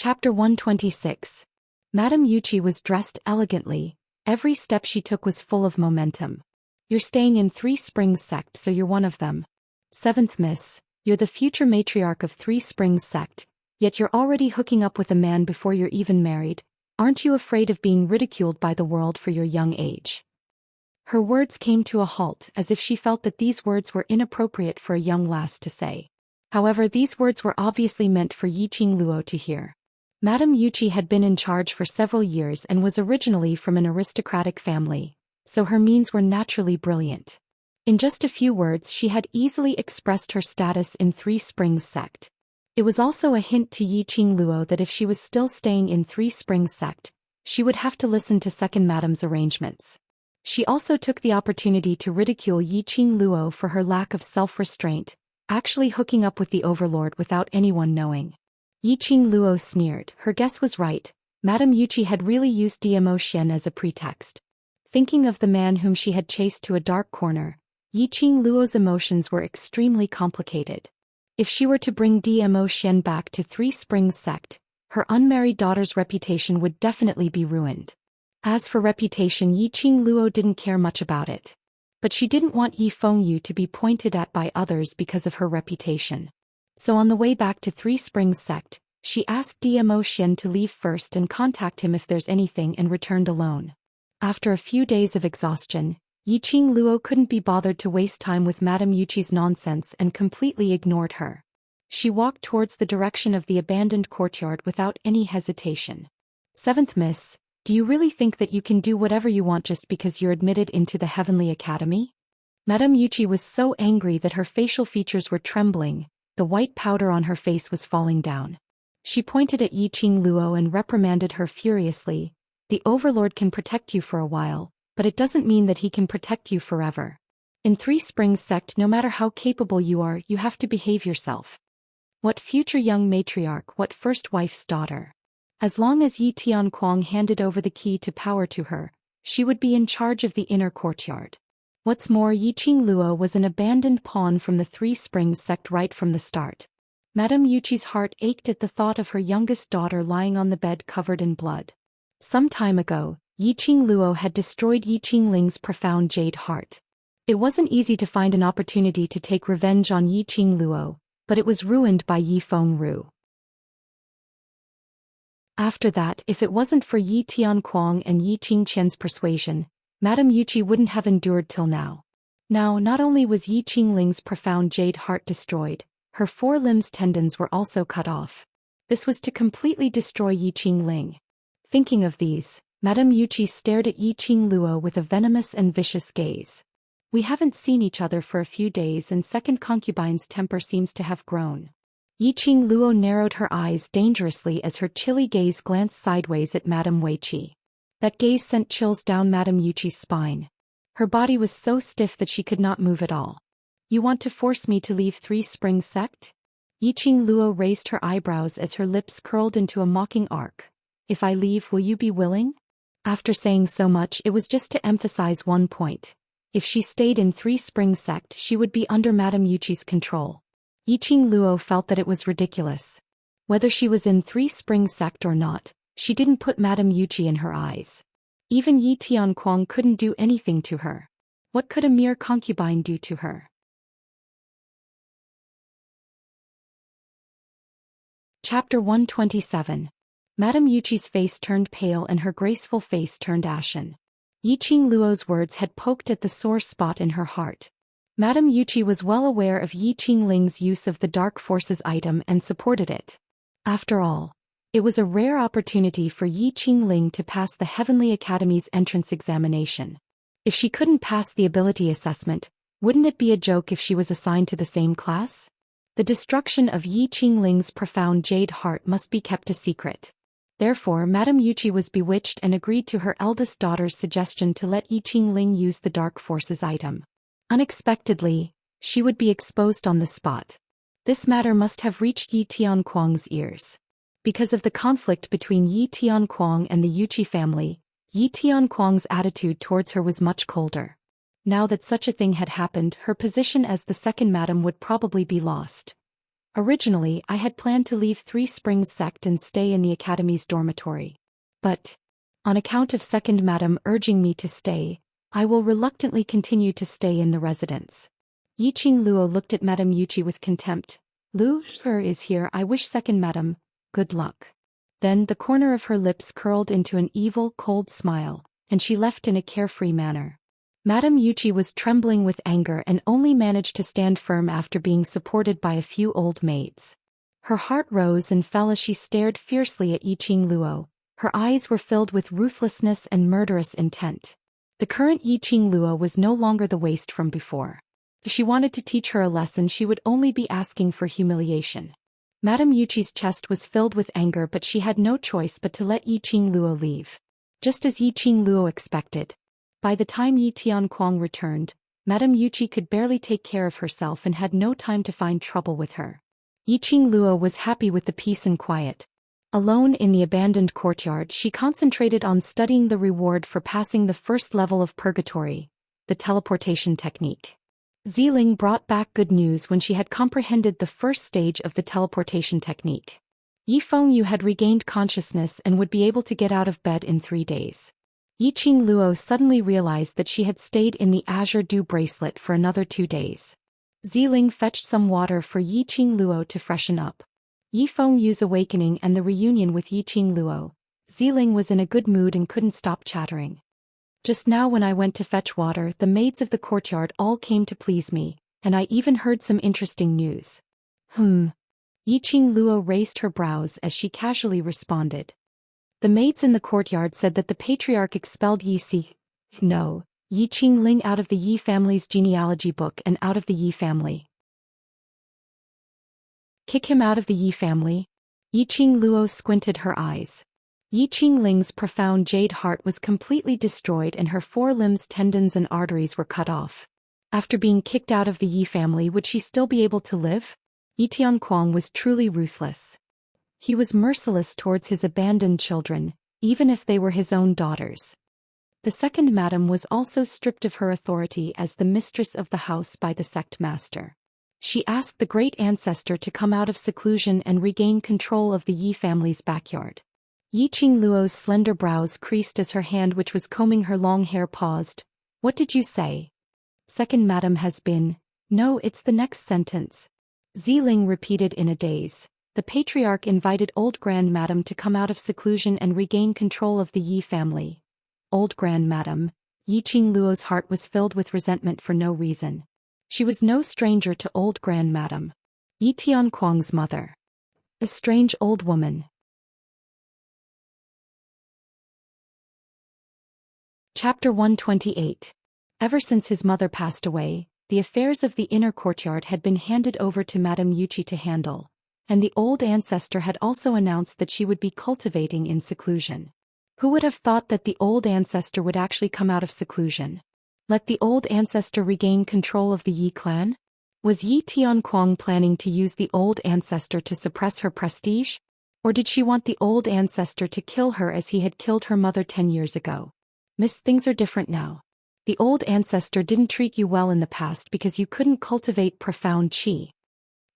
Chapter 126. Madame Yuchi was dressed elegantly. Every step she took was full of momentum. You're staying in Three Springs sect, so you're one of them. Seventh Miss, you're the future matriarch of Three Springs sect, yet you're already hooking up with a man before you're even married. Aren't you afraid of being ridiculed by the world for your young age? Her words came to a halt, as if she felt that these words were inappropriate for a young lass to say. However, these words were obviously meant for Yiqing Luo to hear. Madame Yuchi had been in charge for several years and was originally from an aristocratic family, so her means were naturally brilliant. In just a few words she had easily expressed her status in Three Springs sect. It was also a hint to Yiqing Luo that if she was still staying in Three Springs sect, she would have to listen to Second Madame's arrangements. She also took the opportunity to ridicule Yiqing Luo for her lack of self-restraint, actually hooking up with the overlord without anyone knowing. Yiqing Luo sneered. Her guess was right. Madame Yuchi had really used Zhou Xian as a pretext. Thinking of the man whom she had chased to a dark corner, Yiqing Luo's emotions were extremely complicated. If she were to bring Zhou Xian back to Three Springs sect, her unmarried daughter's reputation would definitely be ruined. As for reputation, Yiqing Luo didn't care much about it. But she didn't want Yi Fengyu to be pointed at by others because of her reputation. So on the way back to Three Springs sect, she asked Zhou Xian to leave first and contact him if there's anything and returned alone. After a few days of exhaustion, Yiqing Luo couldn't be bothered to waste time with Madame Yuchi's nonsense and completely ignored her. She walked towards the direction of the abandoned courtyard without any hesitation. Seventh Miss, do you really think that you can do whatever you want just because you're admitted into the Heavenly Academy? Madame Yuchi was so angry that her facial features were trembling. The white powder on her face was falling down. She pointed at Yiqing Luo and reprimanded her furiously. The Overlord can protect you for a while, but it doesn't mean that he can protect you forever. In Three Springs sect, no matter how capable you are, you have to behave yourself. What future young matriarch, what first wife's daughter? As long as Yi Tianquang handed over the key to power to her, she would be in charge of the inner courtyard. What's more, Yiqing Luo was an abandoned pawn from the Three Springs sect right from the start. Madame Yuchi's heart ached at the thought of her youngest daughter lying on the bed covered in blood. Some time ago, Yiqing Luo had destroyed Yiqing Ling's profound jade heart. It wasn't easy to find an opportunity to take revenge on Yiqing Luo, but it was ruined by Yi Fengyu. After that, if it wasn't for Yi Tianquang and Yi Qingqian's persuasion, Madame Yuchi wouldn't have endured till now. Now, not only was Yiqing Ling's profound jade heart destroyed, her four limbs' tendons were also cut off. This was to completely destroy Yiqing Ling. Thinking of these, Madame Yuchi stared at Yiqing Luo with a venomous and vicious gaze. We haven't seen each other for a few days and second concubine's temper seems to have grown. Yiqing Luo narrowed her eyes dangerously as her chilly gaze glanced sideways at Madame Weiqi. That gaze sent chills down Madame Yuchi's spine. Her body was so stiff that she could not move at all. You want to force me to leave Three Springs sect? Yiqing Luo raised her eyebrows as her lips curled into a mocking arc. If I leave, will you be willing? After saying so much, it was just to emphasize one point. If she stayed in Three Springs sect, she would be under Madame Yuchi's control. Yiqing Luo felt that it was ridiculous. Whether she was in Three Springs sect or not, she didn't put Madame Yuchi in her eyes. Even Yi Tianquang couldn't do anything to her. What could a mere concubine do to her? Chapter 127. Madame Yuchi's face turned pale and her graceful face turned ashen. Yiqing Luo's words had poked at the sore spot in her heart. Madame Yuchi was well aware of Yiqing Ling's use of the Dark Forces item and supported it. After all, it was a rare opportunity for Yiqing Ling to pass the Heavenly Academy's entrance examination. If she couldn't pass the ability assessment, wouldn't it be a joke if she was assigned to the same class? The destruction of Yiqing Ling's profound jade heart must be kept a secret. Therefore, Madame Yuchi was bewitched and agreed to her eldest daughter's suggestion to let Yiqing Ling use the Dark Forces item. Unexpectedly, she would be exposed on the spot. This matter must have reached Yi Tianquang's ears. Because of the conflict between Yi Tianquang and the Yuchi family, Yi Tianquang's attitude towards her was much colder. Now that such a thing had happened, her position as the second madam would probably be lost. Originally, I had planned to leave Three Springs sect and stay in the academy's dormitory. But, on account of second madam urging me to stay, I will reluctantly continue to stay in the residence. Yiqing Luo looked at Madame Yuchi with contempt. Lu, her is here, I wish second madam, good luck. Then the corner of her lips curled into an evil, cold smile, and she left in a carefree manner. Madame Yuchi was trembling with anger and only managed to stand firm after being supported by a few old maids. Her heart rose and fell as she stared fiercely at Yiqing Luo. Her eyes were filled with ruthlessness and murderous intent. The current Yiqing Luo was no longer the waste from before. If she wanted to teach her a lesson, she would only be asking for humiliation. Madame Yuchi's chest was filled with anger, but she had no choice but to let Yiqing Luo leave. Just as Yiqing Luo expected. By the time Yi Tianquang returned, Madame Yuchi could barely take care of herself and had no time to find trouble with her. Yiqing Luo was happy with the peace and quiet. Alone in the abandoned courtyard, she concentrated on studying the reward for passing the first level of purgatory, the teleportation technique. Ziling brought back good news when she had comprehended the first stage of the teleportation technique. Yi Fengyu had regained consciousness and would be able to get out of bed in 3 days. Yiqing Luo suddenly realized that she had stayed in the Azure Dew bracelet for another 2 days. Ziling fetched some water for Yiqing Luo to freshen up. Yi Fengyu's awakening and the reunion with Yiqing Luo. Ziling was in a good mood and couldn't stop chattering. Just now when I went to fetch water, the maids of the courtyard all came to please me, and I even heard some interesting news. Yiqing Luo raised her brows as she casually responded. The maids in the courtyard said that the patriarch expelled Yi Qingling out of the Yi family's genealogy book and out of the Yi family. Kick him out of the Yi family? Yiqing Luo squinted her eyes. Yi Qingling's profound jade heart was completely destroyed and her 4 limbs, tendons and arteries were cut off. After being kicked out of the Yi family, would she still be able to live? Yi Tianquang was truly ruthless. He was merciless towards his abandoned children, even if they were his own daughters. The second madam was also stripped of her authority as the mistress of the house by the sect master. She asked the great ancestor to come out of seclusion and regain control of the Yi family's backyard. Yiqing Luo's slender brows creased as her hand, which was combing her long hair, paused. What did you say? Second madam has been. No, it's the next sentence. Ziling repeated in a daze. The patriarch invited old grandmadam to come out of seclusion and regain control of the Yi family. Old grandmadam. Yiqing Luo's heart was filled with resentment for no reason. She was no stranger to old grandmadam. Yi Tianquang's mother. A strange old woman. Chapter 128. Ever since his mother passed away, the affairs of the inner courtyard had been handed over to Madame Yuchi to handle, and the old ancestor had also announced that she would be cultivating in seclusion. Who would have thought that the old ancestor would actually come out of seclusion? Let the old ancestor regain control of the Yi clan? Was Yi Tianquang planning to use the old ancestor to suppress her prestige? Or did she want the old ancestor to kill her as he had killed her mother 10 years ago? Miss, things are different now. The old ancestor didn't treat you well in the past because you couldn't cultivate profound qi.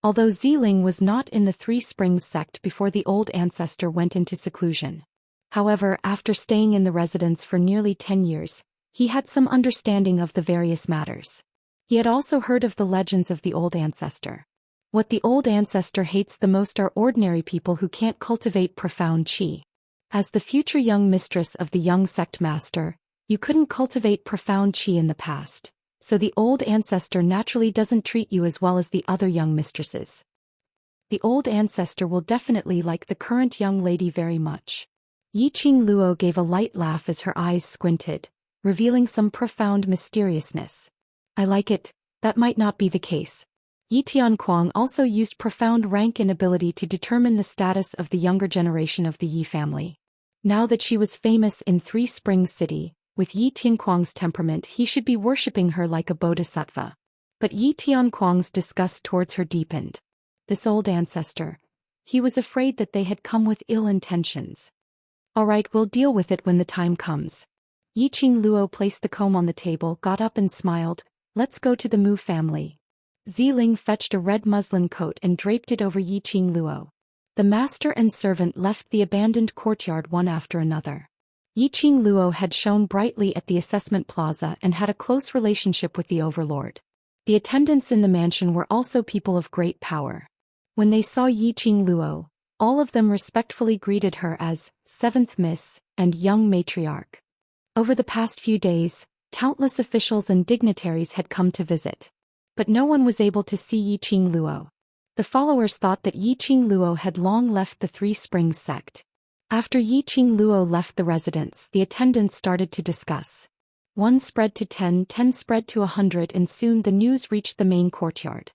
Although Ziling was not in the Three Springs sect before the old ancestor went into seclusion. However, after staying in the residence for nearly 10 years, he had some understanding of the various matters. He had also heard of the legends of the old ancestor. What the old ancestor hates the most are ordinary people who can't cultivate profound qi. As the future young mistress of the young sect master, you couldn't cultivate profound qi in the past, so the old ancestor naturally doesn't treat you as well as the other young mistresses. The old ancestor will definitely like the current young lady very much. Yiqing Luo gave a light laugh as her eyes squinted, revealing some profound mysteriousness. I like it, that might not be the case. Yi Tianquang also used profound rank and ability to determine the status of the younger generation of the Yi family. Now that she was famous in Three Springs City, with Yi Tianquang's temperament, he should be worshipping her like a bodhisattva. But Yi Tianquang's disgust towards her deepened. This old ancestor. He was afraid that they had come with ill intentions. All right, we'll deal with it when the time comes. Yiqing Luo placed the comb on the table, got up and smiled. Let's go to the Mu family. Ziling fetched a red muslin coat and draped it over Yiqing Luo. The master and servant left the abandoned courtyard one after another. Yiqing Luo had shone brightly at the assessment plaza and had a close relationship with the overlord. The attendants in the mansion were also people of great power. When they saw Yiqing Luo, all of them respectfully greeted her as Seventh Miss and Young Matriarch. Over the past few days, countless officials and dignitaries had come to visit. But no one was able to see Yiqing Luo. The followers thought that Yiqing Luo had long left the Three Springs sect. After Yiqing Luo left the residence, the attendants started to discuss. 1 spread to 10, 10 spread to 100, and soon the news reached the main courtyard.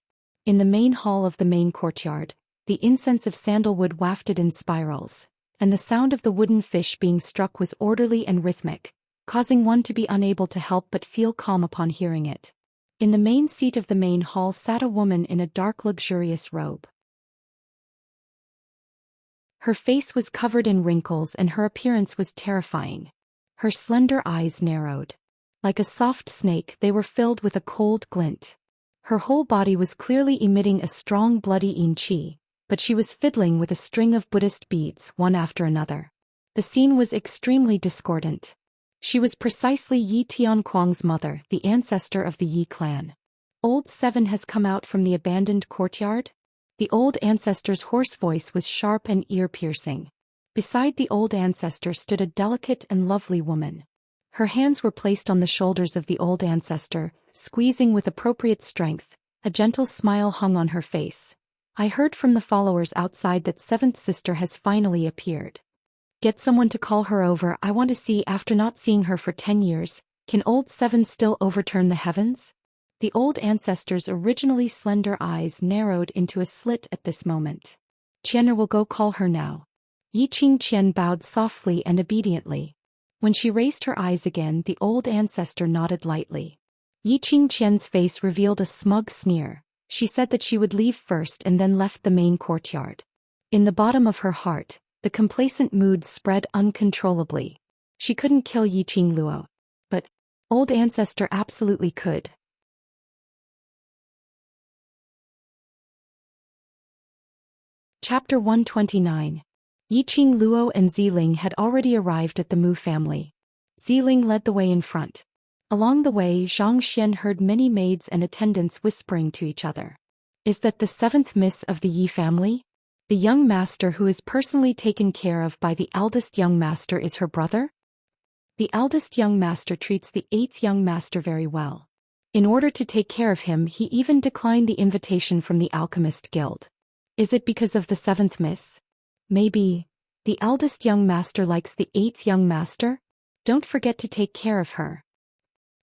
In the main hall of the main courtyard, the incense of sandalwood wafted in spirals, and the sound of the wooden fish being struck was orderly and rhythmic, causing one to be unable to help but feel calm upon hearing it. In the main seat of the main hall sat a woman in a dark luxurious robe. Her face was covered in wrinkles and her appearance was terrifying. Her slender eyes narrowed. Like a soft snake, they were filled with a cold glint. Her whole body was clearly emitting a strong bloody yin qi, but she was fiddling with a string of Buddhist beads one after another. The scene was extremely discordant. She was precisely Yi Tianquang's mother, the ancestor of the Yi clan. Old Seven has come out from the abandoned courtyard? The old ancestor's hoarse voice was sharp and ear-piercing. Beside the old ancestor stood a delicate and lovely woman. Her hands were placed on the shoulders of the old ancestor, squeezing with appropriate strength. A gentle smile hung on her face. I heard from the followers outside that Seventh Sister has finally appeared. Get someone to call her over. I want to see. After not seeing her for 10 years, can old Seven still overturn the heavens? The old ancestor's originally slender eyes narrowed into a slit at this moment. Qian'er will go call her now. Yiqing Qian bowed softly and obediently. When she raised her eyes again, the old ancestor nodded lightly. Yiqing Qian's face revealed a smug sneer. She said that she would leave first and then left the main courtyard. In the bottom of her heart, the complacent mood spread uncontrollably. She couldn't kill Yiqing Luo. But old ancestor absolutely could. Chapter 129. Yiqing Luo and Ziling had already arrived at the Mu family. Ziling led the way in front. Along the way, Zhou Xian heard many maids and attendants whispering to each other. Is that the seventh miss of the Yi family? The young master who is personally taken care of by the eldest young master is her brother? The eldest young master treats the eighth young master very well. In order to take care of him, he even declined the invitation from the Alchemist Guild. Is it because of the seventh miss? Maybe. The eldest young master likes the eighth young master? Don't forget to take care of her.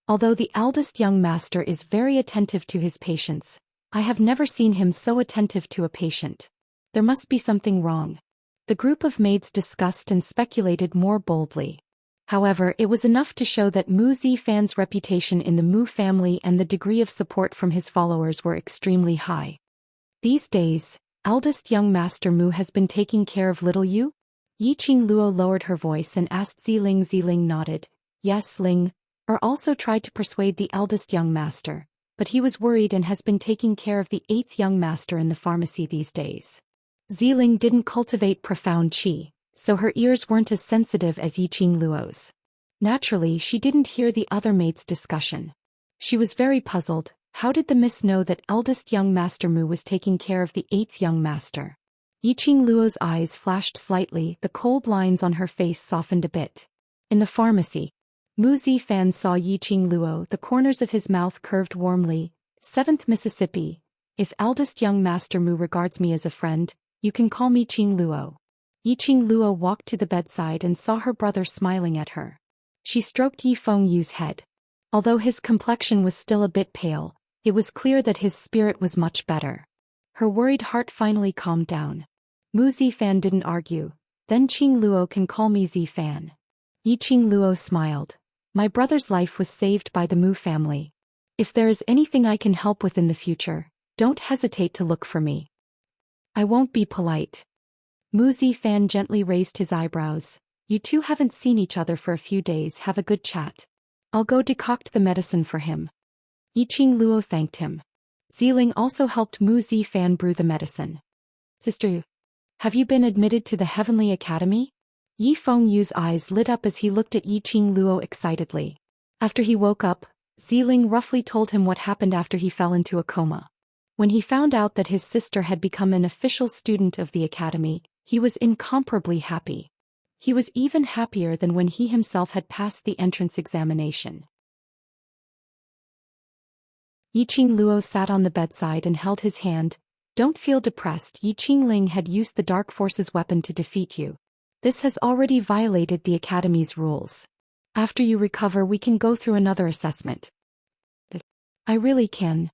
Although the eldest young master is very attentive to his patients, I have never seen him so attentive to a patient. There must be something wrong. The group of maids discussed and speculated more boldly. However, it was enough to show that Mu Zifan's reputation in the Mu family and the degree of support from his followers were extremely high. These days, eldest young master Mu has been taking care of little you? Yiqing Luo lowered her voice and asked Ziling. Ziling nodded. Yes, Ling. Also tried to persuade the eldest young master, but he was worried and has been taking care of the eighth young master in the pharmacy these days. Ziling didn't cultivate profound qi, so her ears weren't as sensitive as Yiqing Luo's. Naturally, she didn't hear the other mates' discussion. She was very puzzled. How did the miss know that eldest young master Mu was taking care of the eighth young master? Yiqing Luo's eyes flashed slightly, the cold lines on her face softened a bit. In the pharmacy, Mu Zifan saw Yiqing Luo, the corners of his mouth curved warmly. 7th Mississippi. If eldest young master Mu regards me as a friend, you can call me Yiqing Luo. Yiqing Luo walked to the bedside and saw her brother smiling at her. She stroked Yi Feng Yu's head. Although his complexion was still a bit pale, it was clear that his spirit was much better. Her worried heart finally calmed down. Mu Zifan didn't argue. Then Yiqing Luo can call me Zifan. Yiqing Luo smiled. My brother's life was saved by the Mu family. If there is anything I can help with in the future, don't hesitate to look for me. I won't be polite. Mu Zifan gently raised his eyebrows. You two haven't seen each other for a few days. Have a good chat. I'll go decoct the medicine for him. Yiqing Luo thanked him. Ziling also helped Mu Zifan brew the medicine. Sister, have you been admitted to the Heavenly Academy? Yi Fengyu's eyes lit up as he looked at Yiqing Luo excitedly. After he woke up, Ziling roughly told him what happened after he fell into a coma. When he found out that his sister had become an official student of the academy, he was incomparably happy. He was even happier than when he himself had passed the entrance examination. Yiqing Luo sat on the bedside and held his hand. Don't feel depressed. Yi Qingling had used the Dark Force's weapon to defeat you. This has already violated the Academy's rules. After you recover we can go through another assessment. I really can.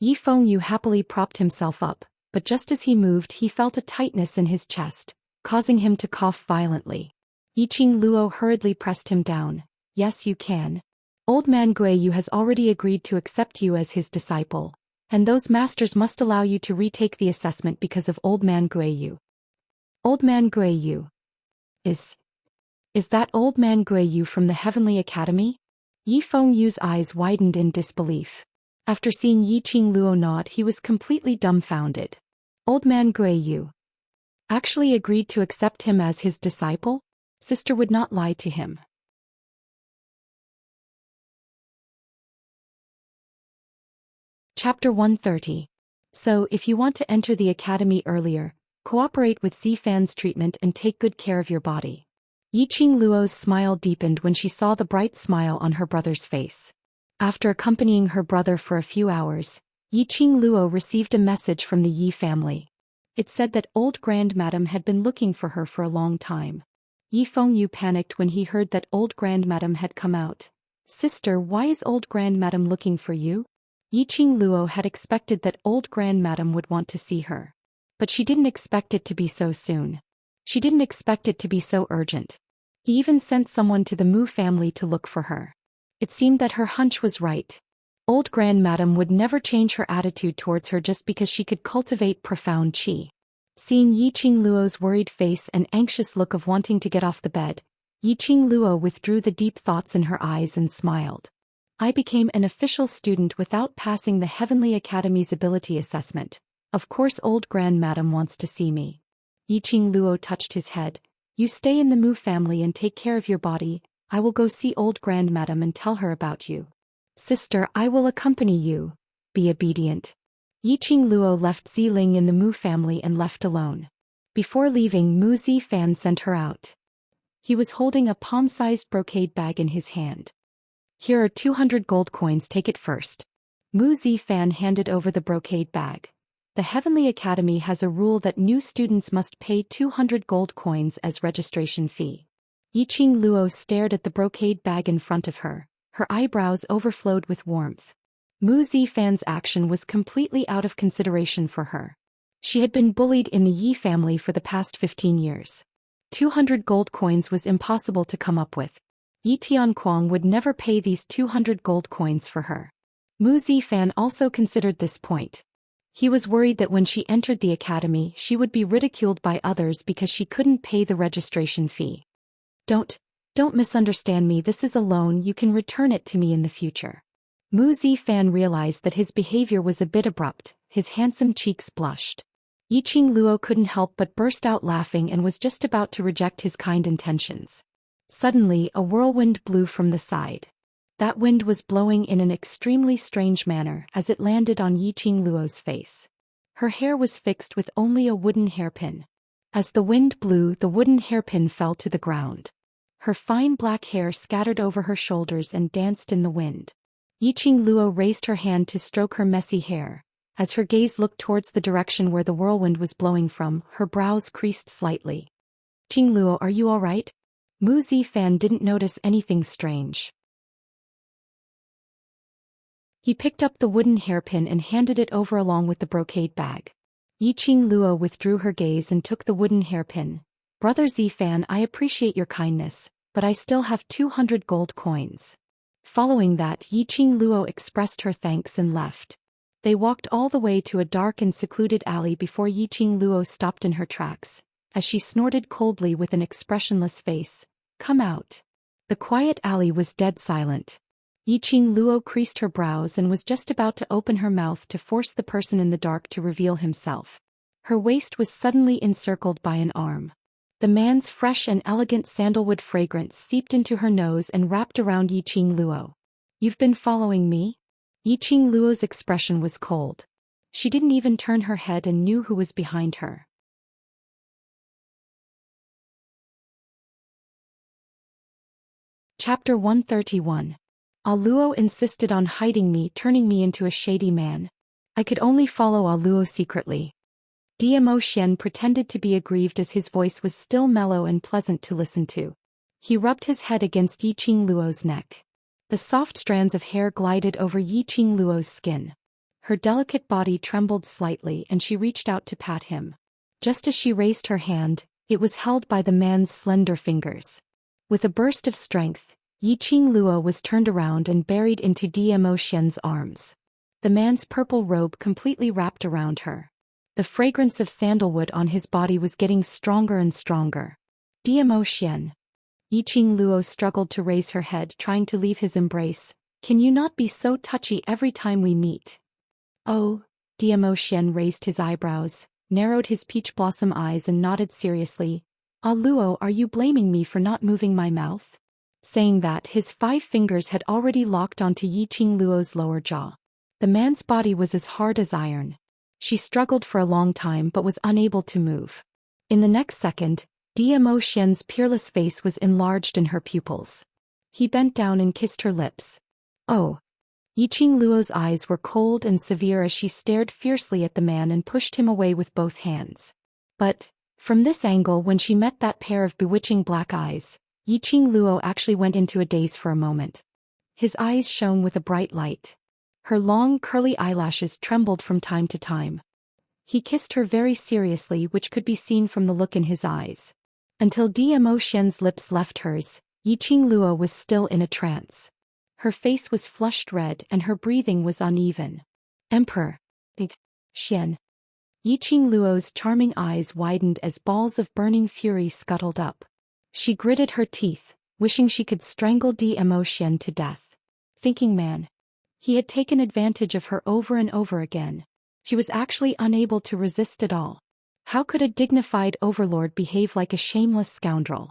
Yi Fengyu happily propped himself up, but just as he moved he felt a tightness in his chest, causing him to cough violently. Yiqing Luo hurriedly pressed him down. Yes you can. Old man Guiyu has already agreed to accept you as his disciple, and those masters must allow you to retake the assessment because of Old man Guiyu. Old man Guiyu. Is that Old man Guiyu from the Heavenly Academy? Yi Fengyu's eyes widened in disbelief. After seeing Yiqing Luo nod he was completely dumbfounded. Old man Guiyu actually agreed to accept him as his disciple? Sister would not lie to him. Chapter 130. So, if you want to enter the academy earlier, cooperate with Zifan's treatment and take good care of your body. Yiqing Luo's smile deepened when she saw the bright smile on her brother's face. After accompanying her brother for a few hours, Yiqing Luo received a message from the Yi family. It said that old grandmadam had been looking for her for a long time. Yi Fengyu panicked when he heard that old grandmadam had come out. Sister, why is old grandmadam looking for you? Yiqing Luo had expected that old grandmadam would want to see her. But she didn't expect it to be so soon. She didn't expect it to be so urgent. He even sent someone to the Mu family to look for her. It seemed that her hunch was right. Old grandmadam would never change her attitude towards her just because she could cultivate profound qi. Seeing Yiqing Luo's worried face and anxious look of wanting to get off the bed, Yiqing Luo withdrew the deep thoughts in her eyes and smiled. I became an official student without passing the Heavenly Academy's ability assessment. Of course old grandmadam wants to see me. Yiqing Luo touched his head. You stay in the Mu family and take care of your body. I will go see old grandmadam and tell her about you. Sister, I will accompany you. Be obedient. Yiqing Luo left Ziling in the Mu family and left alone. Before leaving, Mu Zifan sent her out. He was holding a palm-sized brocade bag in his hand. Here are 200 gold coins, take it first. Mu Zifan handed over the brocade bag. The Heavenly Academy has a rule that new students must pay 200 gold coins as registration fee. Yiqing Luo stared at the brocade bag in front of her. Her eyebrows overflowed with warmth. Mu Zifan's action was completely out of consideration for her. She had been bullied in the Yi family for the past 15 years. 200 gold coins was impossible to come up with. Yi Tianquang would never pay these 200 gold coins for her. Mu Zifan also considered this point. He was worried that when she entered the academy she would be ridiculed by others because she couldn't pay the registration fee. Don't misunderstand me, this is a loan, you can return it to me in the future. Mu Zifan realized that his behavior was a bit abrupt, his handsome cheeks blushed. Yiqing Luo couldn't help but burst out laughing and was just about to reject his kind intentions. Suddenly a whirlwind blew from the side. That wind was blowing in an extremely strange manner as it landed on Yiqing Luo's face. Her hair was fixed with only a wooden hairpin. As the wind blew, the wooden hairpin fell to the ground. Her fine black hair scattered over her shoulders and danced in the wind. Yiqing Luo raised her hand to stroke her messy hair. As her gaze looked towards the direction where the whirlwind was blowing from, her brows creased slightly. Yiqing Luo, are you all right? Mu Zifan didn't notice anything strange. He picked up the wooden hairpin and handed it over along with the brocade bag. Yiqing Luo withdrew her gaze and took the wooden hairpin. Brother Zifan, I appreciate your kindness, but I still have 200 gold coins. Following that, Yiqing Luo expressed her thanks and left. They walked all the way to a dark and secluded alley before Yiqing Luo stopped in her tracks, as she snorted coldly with an expressionless face. Come out. The quiet alley was dead silent. Yiqing Luo creased her brows and was just about to open her mouth to force the person in the dark to reveal himself. Her waist was suddenly encircled by an arm. The man's fresh and elegant sandalwood fragrance seeped into her nose and wrapped around Yiqing Luo. "You've been following me?" Yiqing Luo's expression was cold. She didn't even turn her head and knew who was behind her. Chapter 131. Luo insisted on hiding me, turning me into a shady man. I could only follow Luo secretly. Zhou Xian pretended to be aggrieved as his voice was still mellow and pleasant to listen to. He rubbed his head against Yiqing Luo's neck. The soft strands of hair glided over Yiqing Luo's skin. Her delicate body trembled slightly and she reached out to pat him. Just as she raised her hand, it was held by the man's slender fingers. With a burst of strength, Yiqing Luo was turned around and buried into Zhou Xian's arms. The man's purple robe completely wrapped around her. The fragrance of sandalwood on his body was getting stronger and stronger. Zhou Xian. Yiqing Luo struggled to raise her head, trying to leave his embrace. "Can you not be so touchy every time we meet?" "Oh," Zhou Xian raised his eyebrows, narrowed his peach blossom eyes and nodded seriously. "Luo, are you blaming me for not moving my mouth?" Saying that, his 5 fingers had already locked onto Yiqing Luo's lower jaw. The man's body was as hard as iron. She struggled for a long time but was unable to move. In the next second, Zhou Xian's peerless face was enlarged in her pupils. He bent down and kissed her lips. "Oh." Yiqing Luo's eyes were cold and severe as she stared fiercely at the man and pushed him away with both hands. But, from this angle, when she met that pair of bewitching black eyes, Yiqing Luo actually went into a daze for a moment. His eyes shone with a bright light. Her long curly eyelashes trembled from time to time. He kissed her very seriously, which could be seen from the look in his eyes. Until Zhou Xian's lips left hers, Yiqing Luo was still in a trance. Her face was flushed red and her breathing was uneven. "Emperor." Xian. Yiqing Luo's charming eyes widened as balls of burning fury scuttled up. She gritted her teeth, wishing she could strangle Zhou Xian to death. Thinking man. He had taken advantage of her over and over again. She was actually unable to resist at all. How could a dignified overlord behave like a shameless scoundrel?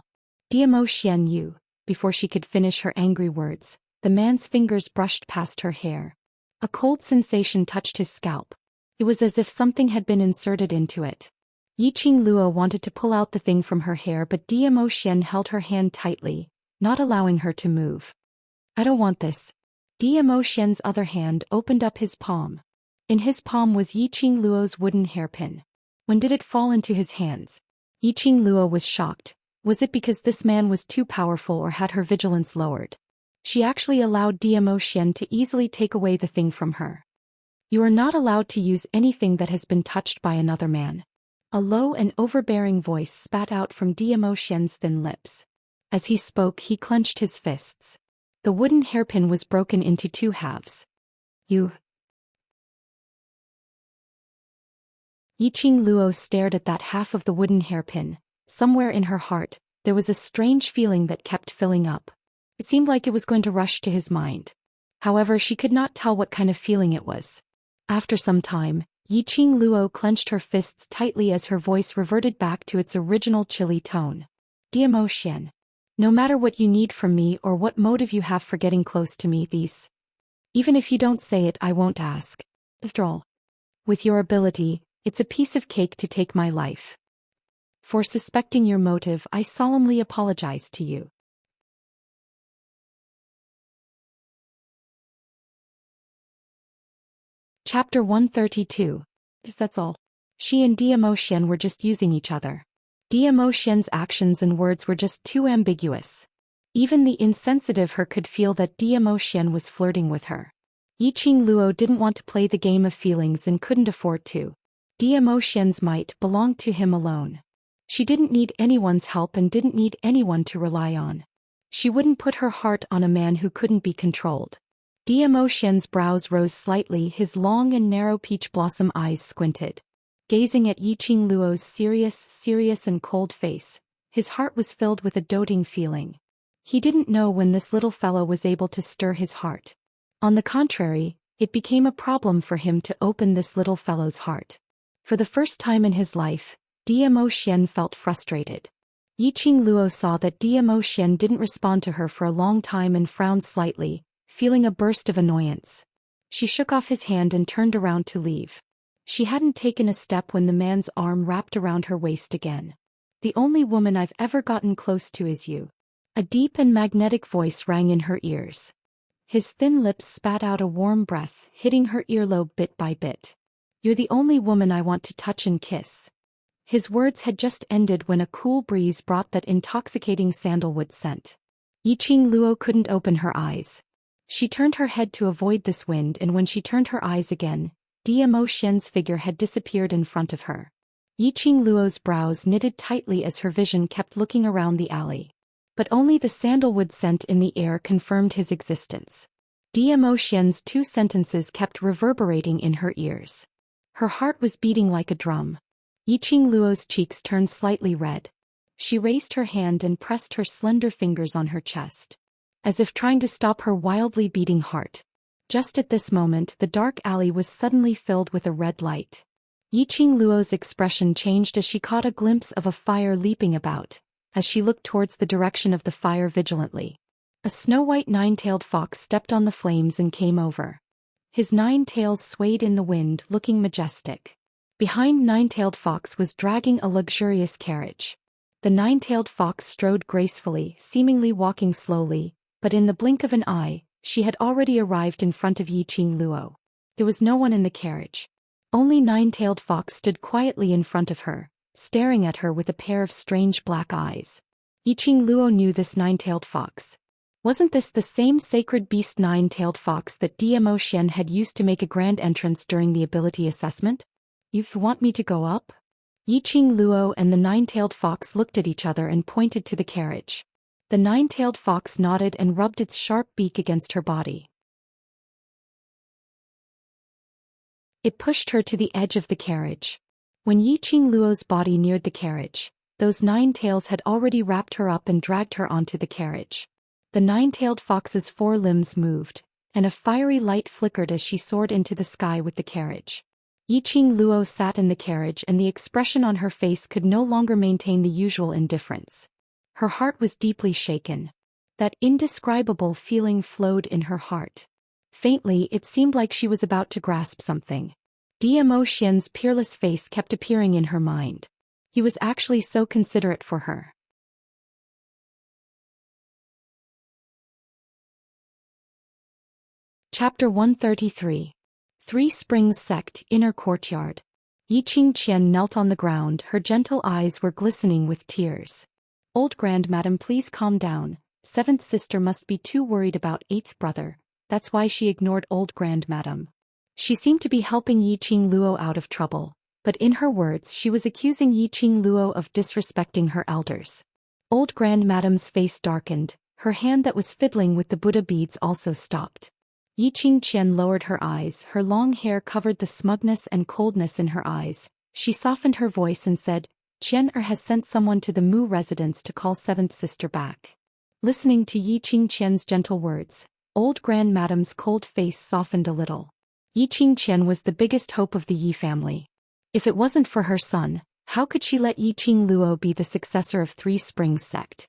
Zhou Xian you. Before she could finish her angry words, the man's fingers brushed past her hair. A cold sensation touched his scalp. It was as if something had been inserted into it. Yiqing Luo wanted to pull out the thing from her hair, but Zhou Xian held her hand tightly, not allowing her to move. "I don't want this." Zhou Xian's other hand opened up his palm. In his palm was Yiqing Luo's wooden hairpin. When did it fall into his hands? Yiqing Luo was shocked. Was it because this man was too powerful or had her vigilance lowered? She actually allowed Zhou Xian to easily take away the thing from her. "You are not allowed to use anything that has been touched by another man." A low and overbearing voice spat out from Zhou Xian's thin lips. As he spoke, he clenched his fists. The wooden hairpin was broken into 2 halves. "You..." Yiqing Luo stared at that half of the wooden hairpin. Somewhere in her heart, there was a strange feeling that kept filling up. It seemed like it was going to rush to his mind. However, she could not tell what kind of feeling it was. After some time, Yiqing Luo clenched her fists tightly as her voice reverted back to its original chilly tone. "Zhou Xian. No matter what you need from me or what motive you have for getting close to me, even if you don't say it, I won't ask. After all, with your ability, it's a piece of cake to take my life. For suspecting your motive, I solemnly apologize to you." Chapter 132. That's all. She and Zhou Xian were just using each other. Zhou Xian's actions and words were just too ambiguous. Even the insensitive her could feel that Zhou Xian was flirting with her. Yiqing Luo didn't want to play the game of feelings and couldn't afford to. Zhou Xian's might belonged to him alone. She didn't need anyone's help and didn't need anyone to rely on. She wouldn't put her heart on a man who couldn't be controlled. Zhou Xian's brows rose slightly, his long and narrow peach blossom eyes squinted. Gazing at Yiqing Luo's serious and cold face, his heart was filled with a doting feeling. He didn't know when this little fellow was able to stir his heart. On the contrary, it became a problem for him to open this little fellow's heart. For the first time in his life, Zhou Xian felt frustrated. Yiqing Luo saw that Zhou Xian didn't respond to her for a long time and frowned slightly, feeling a burst of annoyance. She shook off his hand and turned around to leave. She hadn't taken a step when the man's arm wrapped around her waist again. "The only woman I've ever gotten close to is you." A deep and magnetic voice rang in her ears. His thin lips spat out a warm breath, hitting her earlobe bit by bit. "You're the only woman I want to touch and kiss." His words had just ended when a cool breeze brought that intoxicating sandalwood scent. Yiqing Luo couldn't open her eyes. She turned her head to avoid this wind, and when she turned her eyes again, Zhou Xian's figure had disappeared in front of her. Yiqing Luo's brows knitted tightly as her vision kept looking around the alley. But only the sandalwood scent in the air confirmed his existence. Zhou Xian's 2 sentences kept reverberating in her ears. Her heart was beating like a drum. Yiqing Luo's cheeks turned slightly red. She raised her hand and pressed her slender fingers on her chest, as if trying to stop her wildly beating heart. Just at this moment, the dark alley was suddenly filled with a red light. Yiqing Luo's expression changed as she caught a glimpse of a fire leaping about. As she looked towards the direction of the fire vigilantly, a snow-white 9-tailed fox stepped on the flames and came over. His 9 tails swayed in the wind, looking majestic. Behind 9-tailed fox was dragging a luxurious carriage. The 9-tailed fox strode gracefully, seemingly walking slowly, but in the blink of an eye, she had already arrived in front of Yiqing Luo. There was no one in the carriage. Only 9-tailed fox stood quietly in front of her, staring at her with a pair of strange black eyes. Yiqing Luo knew this 9-tailed fox. Wasn't this the same sacred beast 9-tailed fox that Zhou Xian had used to make a grand entrance during the ability assessment? "You want me to go up?" Yiqing Luo and the 9-tailed fox looked at each other and pointed to the carriage. The 9-tailed fox nodded and rubbed its sharp beak against her body. It pushed her to the edge of the carriage. When Yiqing Luo's body neared the carriage, those 9 tails had already wrapped her up and dragged her onto the carriage. The 9-tailed fox's 4 limbs moved, and a fiery light flickered as she soared into the sky with the carriage. Yiqing Luo sat in the carriage, and the expression on her face could no longer maintain the usual indifference. Her heart was deeply shaken. That indescribable feeling flowed in her heart. Faintly, it seemed like she was about to grasp something. Zhou Xian's peerless face kept appearing in her mind. He was actually so considerate for her. Chapter 133. 3 Springs Sect, Inner Courtyard. Yiqing Qian knelt on the ground, her gentle eyes were glistening with tears. "Old grandmadam, please calm down. 7th sister must be too worried about 8th brother. That's why she ignored old grandmadam." She seemed to be helping Yiqing Luo out of trouble, but in her words she was accusing Yiqing Luo of disrespecting her elders. Old grandmadam's face darkened, her hand that was fiddling with the Buddha beads also stopped. Yiqing Qian lowered her eyes, her long hair covered the smugness and coldness in her eyes. She softened her voice and said, "Qian has sent someone to the Mu residence to call 7th sister back." Listening to Yiqing Qian's gentle words, old grandmadam's cold face softened a little. Yiqing Qian was the biggest hope of the Yi family. If it wasn't for her son, how could she let Yiqing Luo be the successor of 3 Springs Sect?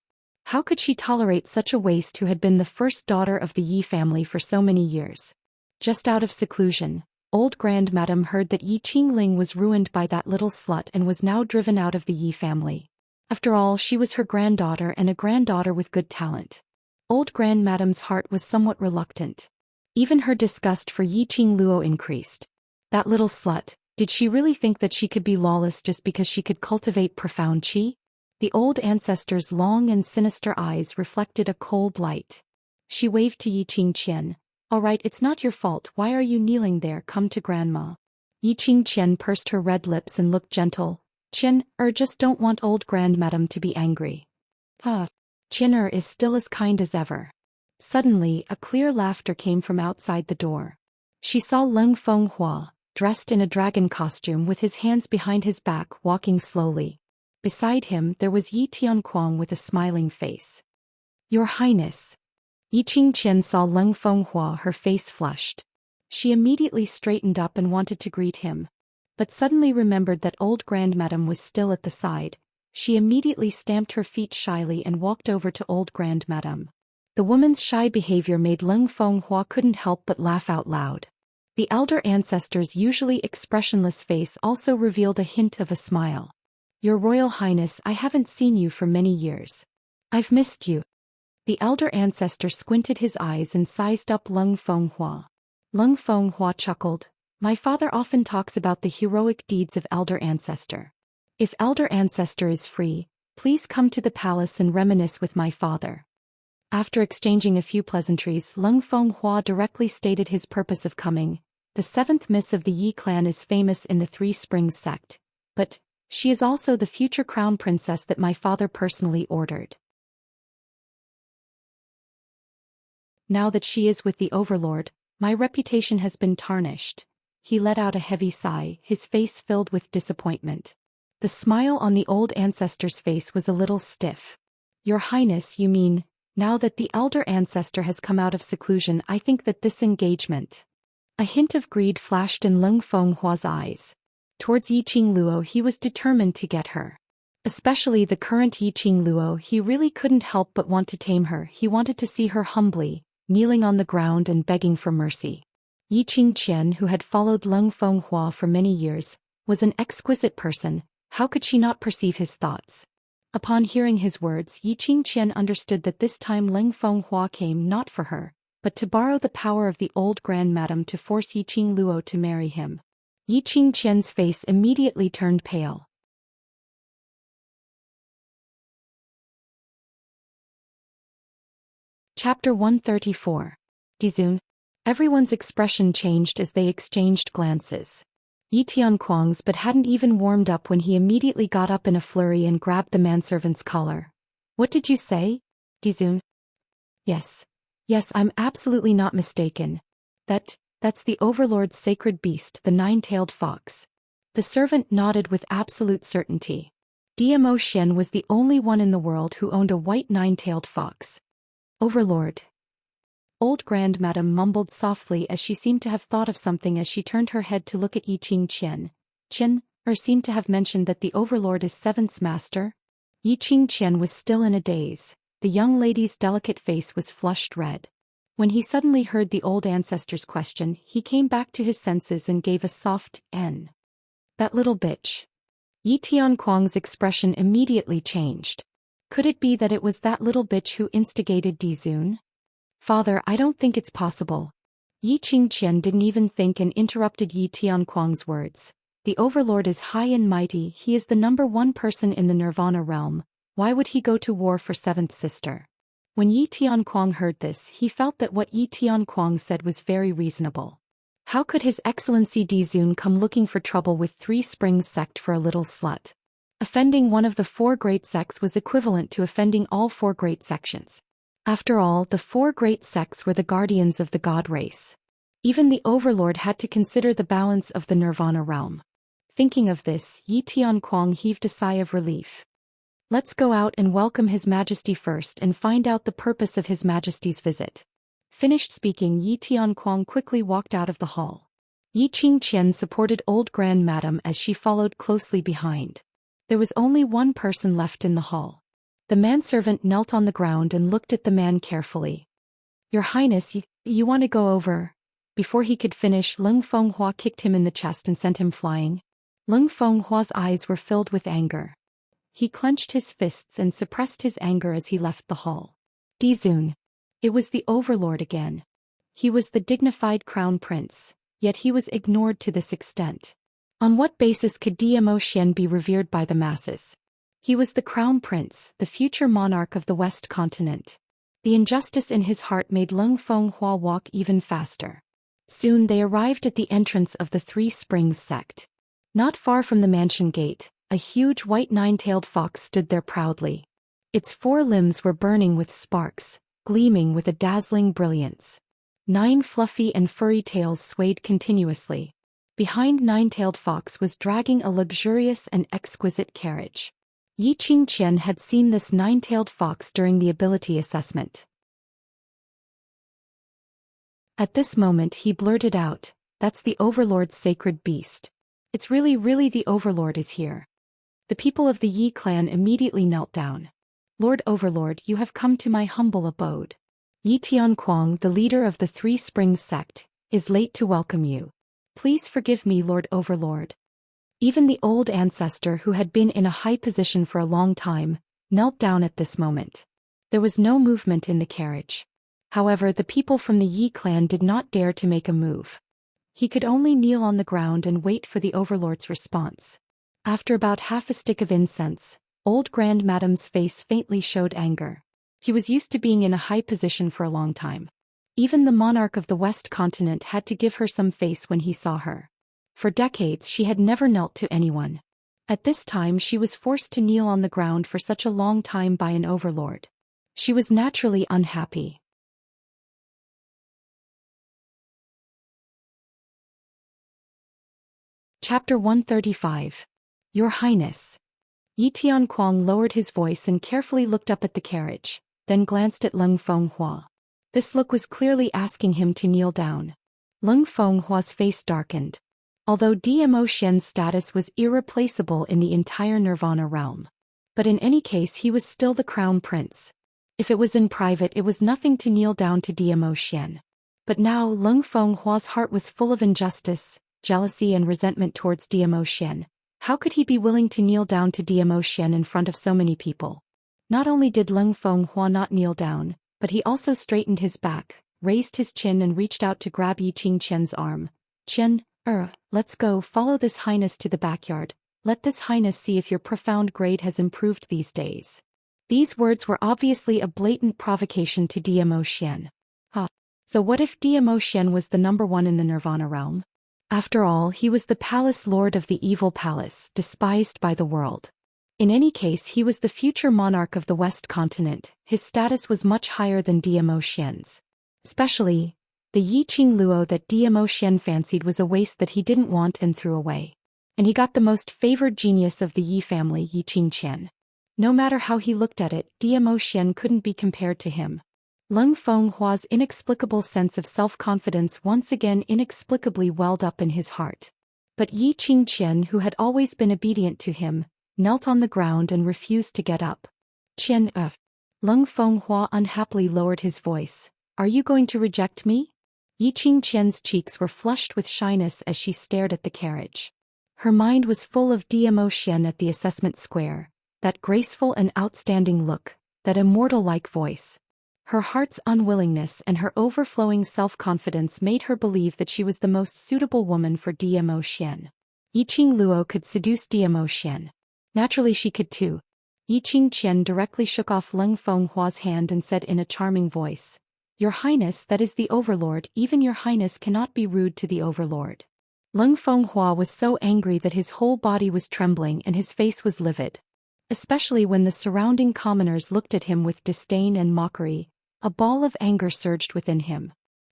How could she tolerate such a waste who had been the first daughter of the Yi family for so many years? Just out of seclusion, old grandmadam heard that Yiqing Ling was ruined by that little slut and was now driven out of the Yi family. After all, she was her granddaughter and a granddaughter with good talent. Old grandmadam's heart was somewhat reluctant. Even her disgust for Yiqing Luo increased. That little slut, did she really think that she could be lawless just because she could cultivate profound qi? The old ancestor's long and sinister eyes reflected a cold light. She waved to Yiqing Qian. "All right, it's not your fault. Why are you kneeling there? Come to grandma." Yiqing Qian pursed her red lips and looked gentle. "Qian, just don't want old grandmadam to be angry." Qian is still as kind as ever." Suddenly, a clear laughter came from outside the door. She saw Leng Fenghua, dressed in a dragon costume with his hands behind his back, walking slowly. Beside him there was Yi Tianquang with a smiling face. Your Highness. Yiqing Qian saw Leng Fenghua, her face flushed. She immediately straightened up and wanted to greet him. But suddenly remembered that old grandmadam was still at the side. She immediately stamped her feet shyly and walked over to old grandmadam. The woman's shy behavior made Leng Fenghua couldn't help but laugh out loud. The elder ancestor's usually expressionless face also revealed a hint of a smile. Your Royal Highness, I haven't seen you for many years. I've missed you. The elder ancestor squinted his eyes and sized up Leng Fenghua. Leng Fenghua chuckled. My father often talks about the heroic deeds of elder ancestor. If elder ancestor is free, please come to the palace and reminisce with my father. After exchanging a few pleasantries, Leng Fenghua directly stated his purpose of coming. The 7th Miss of the Yi clan is famous in the Three Springs sect, but she is also the future crown princess that my father personally ordered. Now that she is with the overlord, my reputation has been tarnished. He let out a heavy sigh, his face filled with disappointment. The smile on the old ancestor's face was a little stiff. Your Highness, you mean, now that the elder ancestor has come out of seclusion, I think that this engagement... A hint of greed flashed in Leng Fenghua's eyes. Towards Yiqing Luo he was determined to get her. Especially the current Yiqing Luo, he really couldn't help but want to tame her. He wanted to see her humbly, kneeling on the ground and begging for mercy. Yiqing Qian, who had followed Leng Fenghua for many years, was an exquisite person. How could she not perceive his thoughts? Upon hearing his words, Yiqing Qian understood that this time Leng Fenghua came not for her, but to borrow the power of the old grandmadam to force Yiqing Luo to marry him. Yiqing Qian's face immediately turned pale. Chapter 134. Dizun. Everyone's expression changed as they exchanged glances. Yi Tianquang's but hadn't even warmed up when he immediately got up in a flurry and grabbed the manservant's collar. What did you say? Dizun? Yes, I'm absolutely not mistaken. That's the overlord's sacred beast, the nine-tailed fox. The servant nodded with absolute certainty. Zhou Xian was the only one in the world who owned a white nine-tailed fox. Overlord. Old grandmadam mumbled softly as she seemed to have thought of something as she turned her head to look at Yiqing Qian. Seemed to have mentioned that the overlord is Seventh's master? Yiqing Qian was still in a daze. The young lady's delicate face was flushed red. When he suddenly heard the old ancestor's question, he came back to his senses and gave a soft "N." That little bitch. Yi Tianquang's expression immediately changed. Could it be that it was that little bitch who instigated Dizun? Father, I don't think it's possible. Yiqing Qian didn't even think and interrupted Yi Tianquang's words. The overlord is high and mighty, he is the #1 person in the Nirvana realm. Why would he go to war for Seventh Sister? When Yi Tianquang heard this, he felt that what Yi Tianquang said was very reasonable. How could His Excellency Dizun come looking for trouble with Three Springs sect for a little slut? Offending one of the 4 great sects was equivalent to offending all 4 great sections. After all, the 4 great sects were the guardians of the god race. Even the overlord had to consider the balance of the Nirvana realm. Thinking of this, Yi Tianquang heaved a sigh of relief. Let's go out and welcome His Majesty first and find out the purpose of His Majesty's visit. Finished speaking, Yi Tianquang quickly walked out of the hall. Yiqing Qian supported old grandmadam as she followed closely behind. There was only one person left in the hall. The manservant knelt on the ground and looked at the man carefully. Your Highness, you want to go over? Before he could finish, Leng Fenghua kicked him in the chest and sent him flying. Leng Fenghua's eyes were filled with anger. He clenched his fists and suppressed his anger as he left the hall. Dizun. It was the overlord again. He was the dignified crown prince, yet he was ignored to this extent. On what basis could Zhou Xian be revered by the masses? He was the crown prince, the future monarch of the West continent. The injustice in his heart made Leng Fenghua walk even faster. Soon they arrived at the entrance of the Three Springs sect. Not far from the mansion gate, a huge white nine-tailed fox stood there proudly. Its 4 limbs were burning with sparks, gleaming with a dazzling brilliance. 9 fluffy and furry tails swayed continuously. Behind Nine-tailed Fox was dragging a luxurious and exquisite carriage. Yi Qingqian had seen this nine-tailed fox during the ability assessment. At this moment he blurted out, "That's the Overlord's sacred beast. It's really the Overlord is here." The people of the Yi clan immediately knelt down. "Lord Overlord, you have come to my humble abode. Yi Tianquang, the leader of the Three Springs sect, is late to welcome you. Please forgive me, Lord Overlord." Even the old ancestor who had been in a high position for a long time, knelt down at this moment. There was no movement in the carriage. However, the people from the Yi clan did not dare to make a move. He could only kneel on the ground and wait for the Overlord's response. After about half a stick of incense, old Grand Madam's face faintly showed anger. He was used to being in a high position for a long time. Even the monarch of the West Continent had to give her some face when he saw her. For decades she had never knelt to anyone. At this time she was forced to kneel on the ground for such a long time by an overlord. She was naturally unhappy. Chapter 135. Your Highness. Yi Tianquang lowered his voice and carefully looked up at the carriage, then glanced at Leng Fenghua. This look was clearly asking him to kneel down. Leng Fenghua's face darkened. Although Dmo Xian's status was irreplaceable in the entire Nirvana realm. But in any case he was still the crown prince. If it was in private it was nothing to kneel down to Dmo Xian. But now Leng Fenghua's heart was full of injustice, jealousy and resentment towards Dmo Xian. How could he be willing to kneel down to Dmo Xian in front of so many people? Not only did Leng Fenghua not kneel down, but he also straightened his back, raised his chin and reached out to grab Yi Qingqian's arm. "Qian, let's go, follow this highness to the backyard. Let this highness see if your profound grade has improved these days." These words were obviously a blatant provocation to Dmo Xian. So what if Dmo Xian was the number one in the Nirvana realm? After all, he was the palace lord of the evil palace, despised by the world. In any case, he was the future monarch of the West Continent. His status was much higher than Dmo Xian's. Especially, the Yi Qing Luo that Dmo Xian fancied was a waste that he didn't want and threw away. And he got the most favored genius of the Yi family, Yi Qingqian. No matter how he looked at it, Dmo Xian couldn't be compared to him. Leng Fenghua's inexplicable sense of self-confidence once again inexplicably welled up in his heart. But Yi Qingqian, who had always been obedient to him, knelt on the ground and refused to get up. "Qian, Leng Fenghua unhappily lowered his voice. "Are you going to reject me?" Yi Qingqian's cheeks were flushed with shyness as she stared at the carriage. Her mind was full of Dmo Xian at the assessment square, that graceful and outstanding look, that immortal-like voice. Her heart's unwillingness and her overflowing self-confidence made her believe that she was the most suitable woman for Dmo Xian. Yi Qing Luo could seduce Dmo Xian. Naturally she could too. Yi Qingqian directly shook off Leng Fenghua's hand and said in a charming voice, "Your Highness, that is the Overlord, even your Highness cannot be rude to the Overlord." Leng Fenghua was so angry that his whole body was trembling and his face was livid. Especially when the surrounding commoners looked at him with disdain and mockery, a ball of anger surged within him.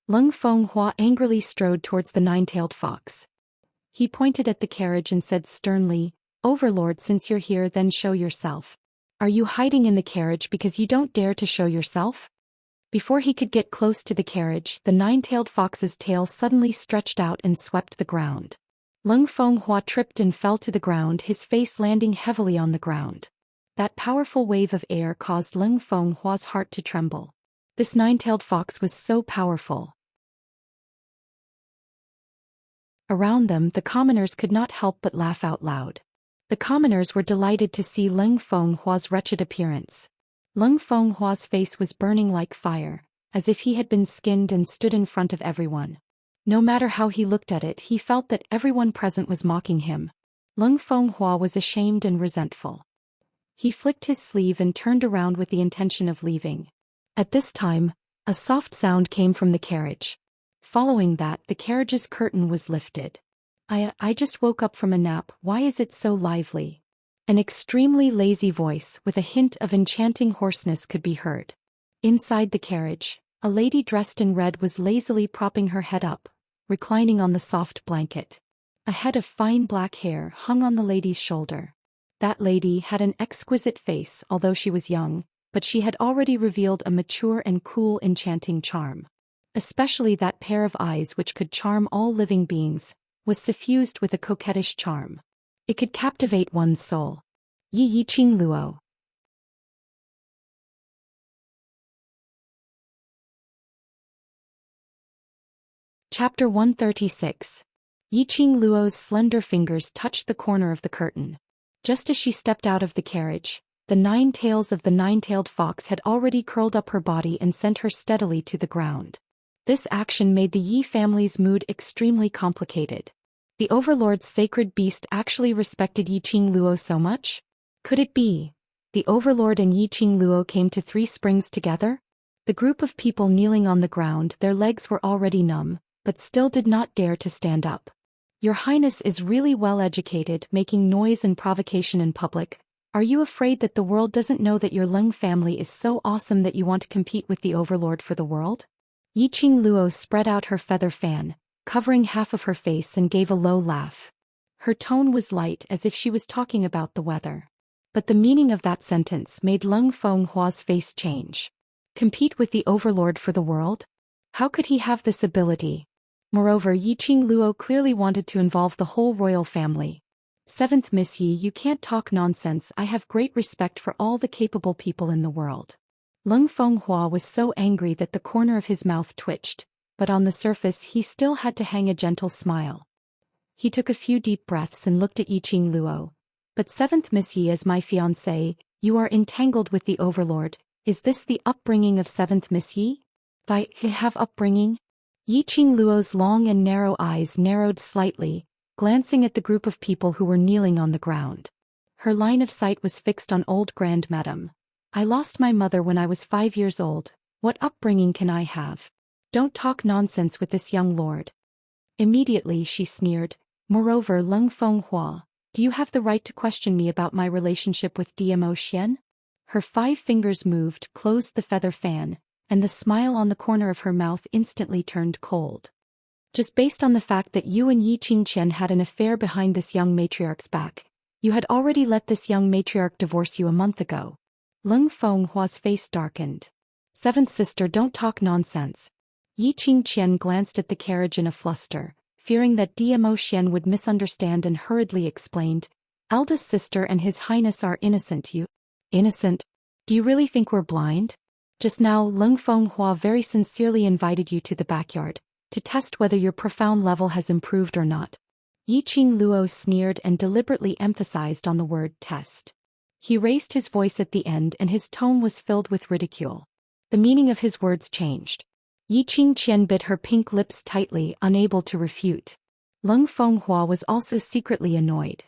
Leng Fenghua angrily strode towards the nine-tailed fox. He pointed at the carriage and said sternly, "Overlord, since you're here, then show yourself. Are you hiding in the carriage because you don't dare to show yourself?" Before he could get close to the carriage, the nine-tailed fox's tail suddenly stretched out and swept the ground. Leng Fenghua tripped and fell to the ground, his face landing heavily on the ground. That powerful wave of air caused Leng Fenghua's heart to tremble. This nine-tailed fox was so powerful. Around them, the commoners could not help but laugh out loud. The commoners were delighted to see Leng Fenghua's wretched appearance. Leng Fenghua's face was burning like fire, as if he had been skinned and stood in front of everyone. No matter how he looked at it, he felt that everyone present was mocking him. Leng Fenghua was ashamed and resentful. He flicked his sleeve and turned around with the intention of leaving. At this time, a soft sound came from the carriage. Following that, the carriage's curtain was lifted. I just woke up from a nap, why is it so lively?" An extremely lazy voice with a hint of enchanting hoarseness could be heard. Inside the carriage, a lady dressed in red was lazily propping her head up, reclining on the soft blanket. A head of fine black hair hung on the lady's shoulder. That lady had an exquisite face although she was young, but she had already revealed a mature and cool enchanting charm. Especially that pair of eyes which could charm all living beings, was suffused with a coquettish charm. It could captivate one's soul. Yi Yiqing Luo. Chapter 136. Yiqing Luo's slender fingers touched the corner of the curtain. Just as she stepped out of the carriage, the 9 tails of the 9-tailed fox had already curled up her body and sent her steadily to the ground. This action made the Yi family's mood extremely complicated. The overlord's sacred beast actually respected Yiqing Luo so much? Could it be? The overlord and Yiqing Luo came to 3 springs together? The group of people kneeling on the ground, their legs were already numb, but still did not dare to stand up. Your Highness is really well educated, making noise and provocation in public. Are you afraid that the world doesn't know that your Leng family is so awesome that you want to compete with the overlord for the world? Yiqing Luo spread out her feather fan, covering half of her face, and gave a low laugh. Her tone was light as if she was talking about the weather. But the meaning of that sentence made Leng Fenghua's face change. Compete with the overlord for the world? How could he have this ability? Moreover, Yiqing Luo clearly wanted to involve the whole royal family. 7th Miss Yi, you can't talk nonsense. I have great respect for all the capable people in the world. Leng Fenghua was so angry that the corner of his mouth twitched, but on the surface he still had to hang a gentle smile. He took a few deep breaths and looked at Yiqing Luo. But 7th Miss Yi, as my fiancée, you are entangled with the overlord. Is this the upbringing of 7th Miss Yi? I have upbringing? Yiqing Luo's long and narrow eyes narrowed slightly, glancing at the group of people who were kneeling on the ground. Her line of sight was fixed on old grandmadam. I lost my mother when I was 5 years old. What upbringing can I have? Don't talk nonsense with this young lord. Immediately she sneered. Moreover, Leng Fenghua, do you have the right to question me about my relationship with Zhou Xian? Her 5 fingers moved, closed the feather fan, and the smile on the corner of her mouth instantly turned cold. Just based on the fact that you and Yiqing Qian had an affair behind this young matriarch's back, you had already let this young matriarch divorce you a month ago. Leng Fenghua's face darkened. 7th sister, don't talk nonsense. Yiqing Qian glanced at the carriage in a fluster, fearing that Zhou Xian would misunderstand, and hurriedly explained, eldest sister and his highness are innocent. You? Innocent? Do you really think we're blind? Just now Leng Fenghua very sincerely invited you to the backyard, to test whether your profound level has improved or not. Yiqing Luo sneered and deliberately emphasized on the word test. He raised his voice at the end and his tone was filled with ridicule. The meaning of his words changed. Yiqing Qian bit her pink lips tightly, unable to refute. Leng Fenghua was also secretly annoyed.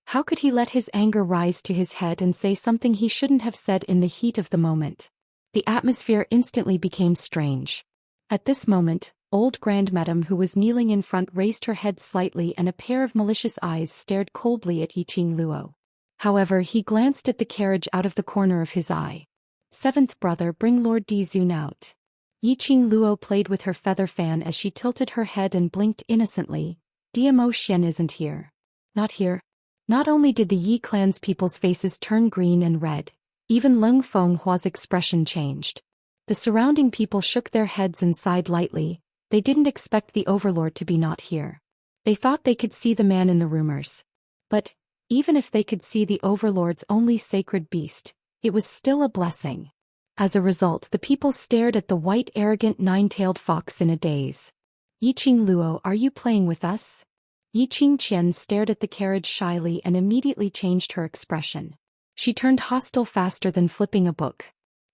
How could he let his anger rise to his head and say something he shouldn't have said in the heat of the moment? The atmosphere instantly became strange. At this moment, old grandmadam who was kneeling in front raised her head slightly and a pair of malicious eyes stared coldly at Yiqing Luo. However, he glanced at the carriage out of the corner of his eye. 7th brother, bring Lord Dizun out. Yiqing Luo played with her feather fan as she tilted her head and blinked innocently. Zhou Xian isn't here. Not here. Not only did the Yi clan's people's faces turn green and red, even Leng Fenghua's expression changed. The surrounding people shook their heads and sighed lightly. They didn't expect the overlord to be not here. They thought they could see the man in the rumors. But, even if they could see the overlord's only sacred beast, it was still a blessing. As a result, the people stared at the white arrogant 9-tailed fox in a daze. Yiqing Luo, are you playing with us? Yiqing Qian stared at the carriage shyly and immediately changed her expression. She turned hostile faster than flipping a book.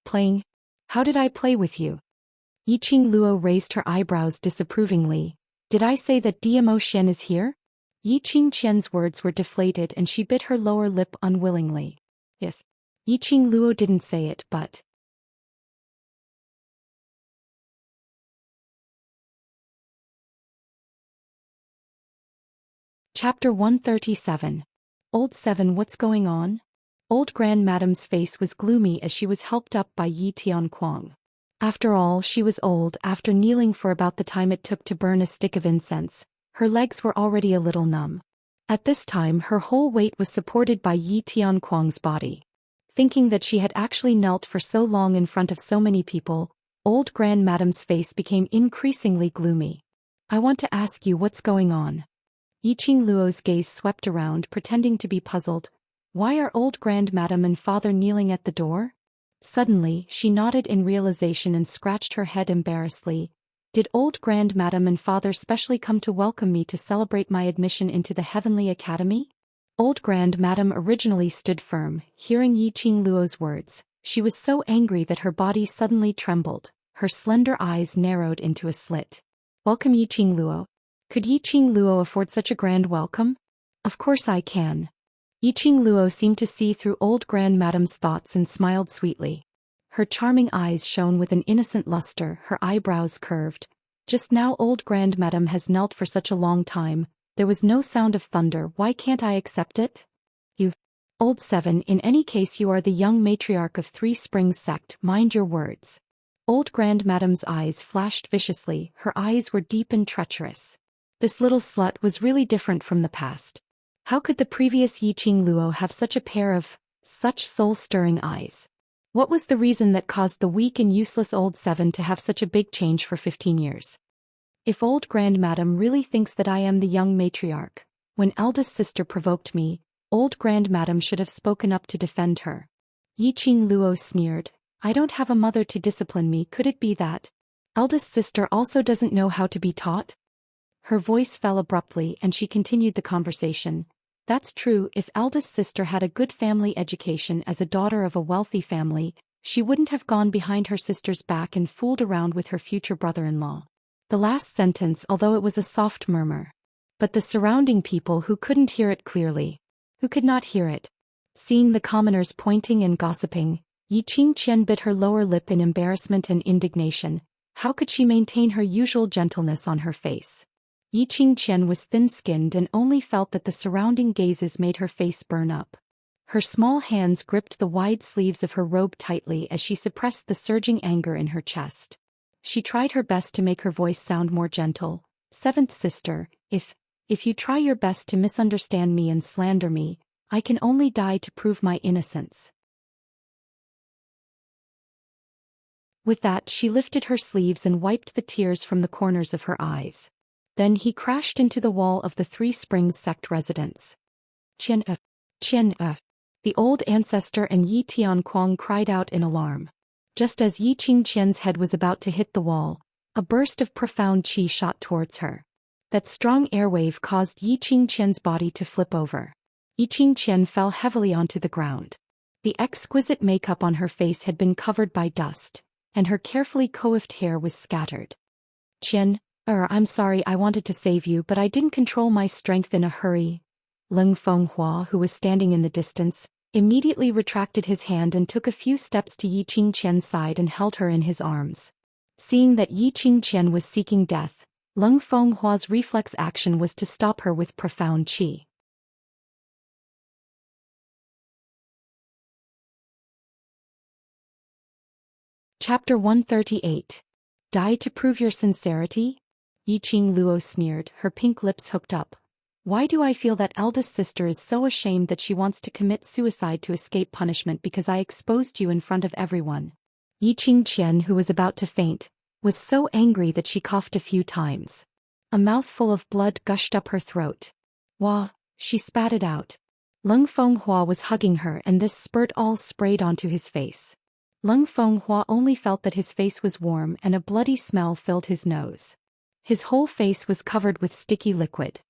Playing? How did I play with you? Yiqing Luo raised her eyebrows disapprovingly. Did I say that Zhou Xian is here? Yiqing Qian's words were deflated and she bit her lower lip unwillingly. Yes. Yiqing Luo didn't say it, but... Chapter 137. Old 7, what's going on? Old grandmadam's face was gloomy as she was helped up by Yi Tianquang. After all, she was old. After kneeling for about the time it took to burn a stick of incense, Her legs were already a little numb. At this time her whole weight was supported by Yi Tianquang's body. Thinking that she had actually knelt for so long in front of so many people, old Grand Madame's face became increasingly gloomy. I want to ask you what's going on. Yiqing Luo's gaze swept around, pretending to be puzzled. Why are old Grand Madame and father kneeling at the door? Suddenly, she nodded in realization and scratched her head embarrassedly. Did old Grand Madame and father specially come to welcome me to celebrate my admission into the Heavenly Academy? Old Grand Madame originally stood firm, hearing Yiqing Luo's words. She was so angry that her body suddenly trembled, her slender eyes narrowed into a slit. Welcome Yiqing Luo. Could Yiqing Luo afford such a grand welcome? Of course I can. Yiqing Luo seemed to see through old Grand Madame's thoughts and smiled sweetly. Her charming eyes shone with an innocent luster, her eyebrows curved. Just now old Grand Madame has knelt for such a long time. There was no sound of thunder. Why can't I accept it? You. Old Seven, in any case you are the young matriarch of Three Springs sect, mind your words. Old Grand Madame's eyes flashed viciously, her eyes were deep and treacherous. This little slut was really different from the past. How could the previous Yiqing Luo have such a pair of, such soul-stirring eyes? What was the reason that caused the weak and useless old Seven to have such a big change for 15 years? If old Grand Madame really thinks that I am the young matriarch, when eldest sister provoked me, old Grand Madame should have spoken up to defend her. Yiqing Luo sneered. I don't have a mother to discipline me, could it be that eldest sister also doesn't know how to be taught? Her voice fell abruptly and she continued the conversation. That's true, if eldest sister had a good family education as a daughter of a wealthy family, she wouldn't have gone behind her sister's back and fooled around with her future brother-in-law. The last sentence, although it was a soft murmur. But the surrounding people who couldn't hear it clearly. Who could not hear it? Seeing the commoners pointing and gossiping, Yiqing Qian bit her lower lip in embarrassment and indignation. How could she maintain her usual gentleness on her face? Yiqing Qian was thin-skinned and only felt that the surrounding gazes made her face burn up. Her small hands gripped the wide sleeves of her robe tightly as she suppressed the surging anger in her chest. She tried her best to make her voice sound more gentle. Seventh sister, if you try your best to misunderstand me and slander me, I can only die to prove my innocence. With that she lifted her sleeves and wiped the tears from the corners of her eyes. Then he crashed into the wall of the Three Springs sect residence. Qian. The old ancestor and Yi Tianquang cried out in alarm. Just as Yiqing Qian's head was about to hit the wall, a burst of profound qi shot towards her. That strong airwave caused Yiqing Qian's body to flip over. Yiqing Qian fell heavily onto the ground. The exquisite makeup on her face had been covered by dust, and her carefully coiffed hair was scattered. Qian, I'm sorry, I wanted to save you, but I didn't control my strength in a hurry. Leng Fenghua, who was standing in the distance, immediately retracted his hand and took a few steps to Yiqing Qian's side and held her in his arms. Seeing that Yiqing Qian was seeking death, Leng Fenghua's reflex action was to stop her with profound qi. Chapter 138. Die to prove your sincerity? Yiqing Luo sneered, her pink lips hooked up. Why do I feel that eldest sister is so ashamed that she wants to commit suicide to escape punishment because I exposed you in front of everyone? Yiqing Qian, who was about to faint, was so angry that she coughed a few times. A mouthful of blood gushed up her throat. Wah, she spat it out. Leng Fenghua was hugging her and this spurt all sprayed onto his face. Leng Fenghua only felt that his face was warm and a bloody smell filled his nose. His whole face was covered with sticky liquid.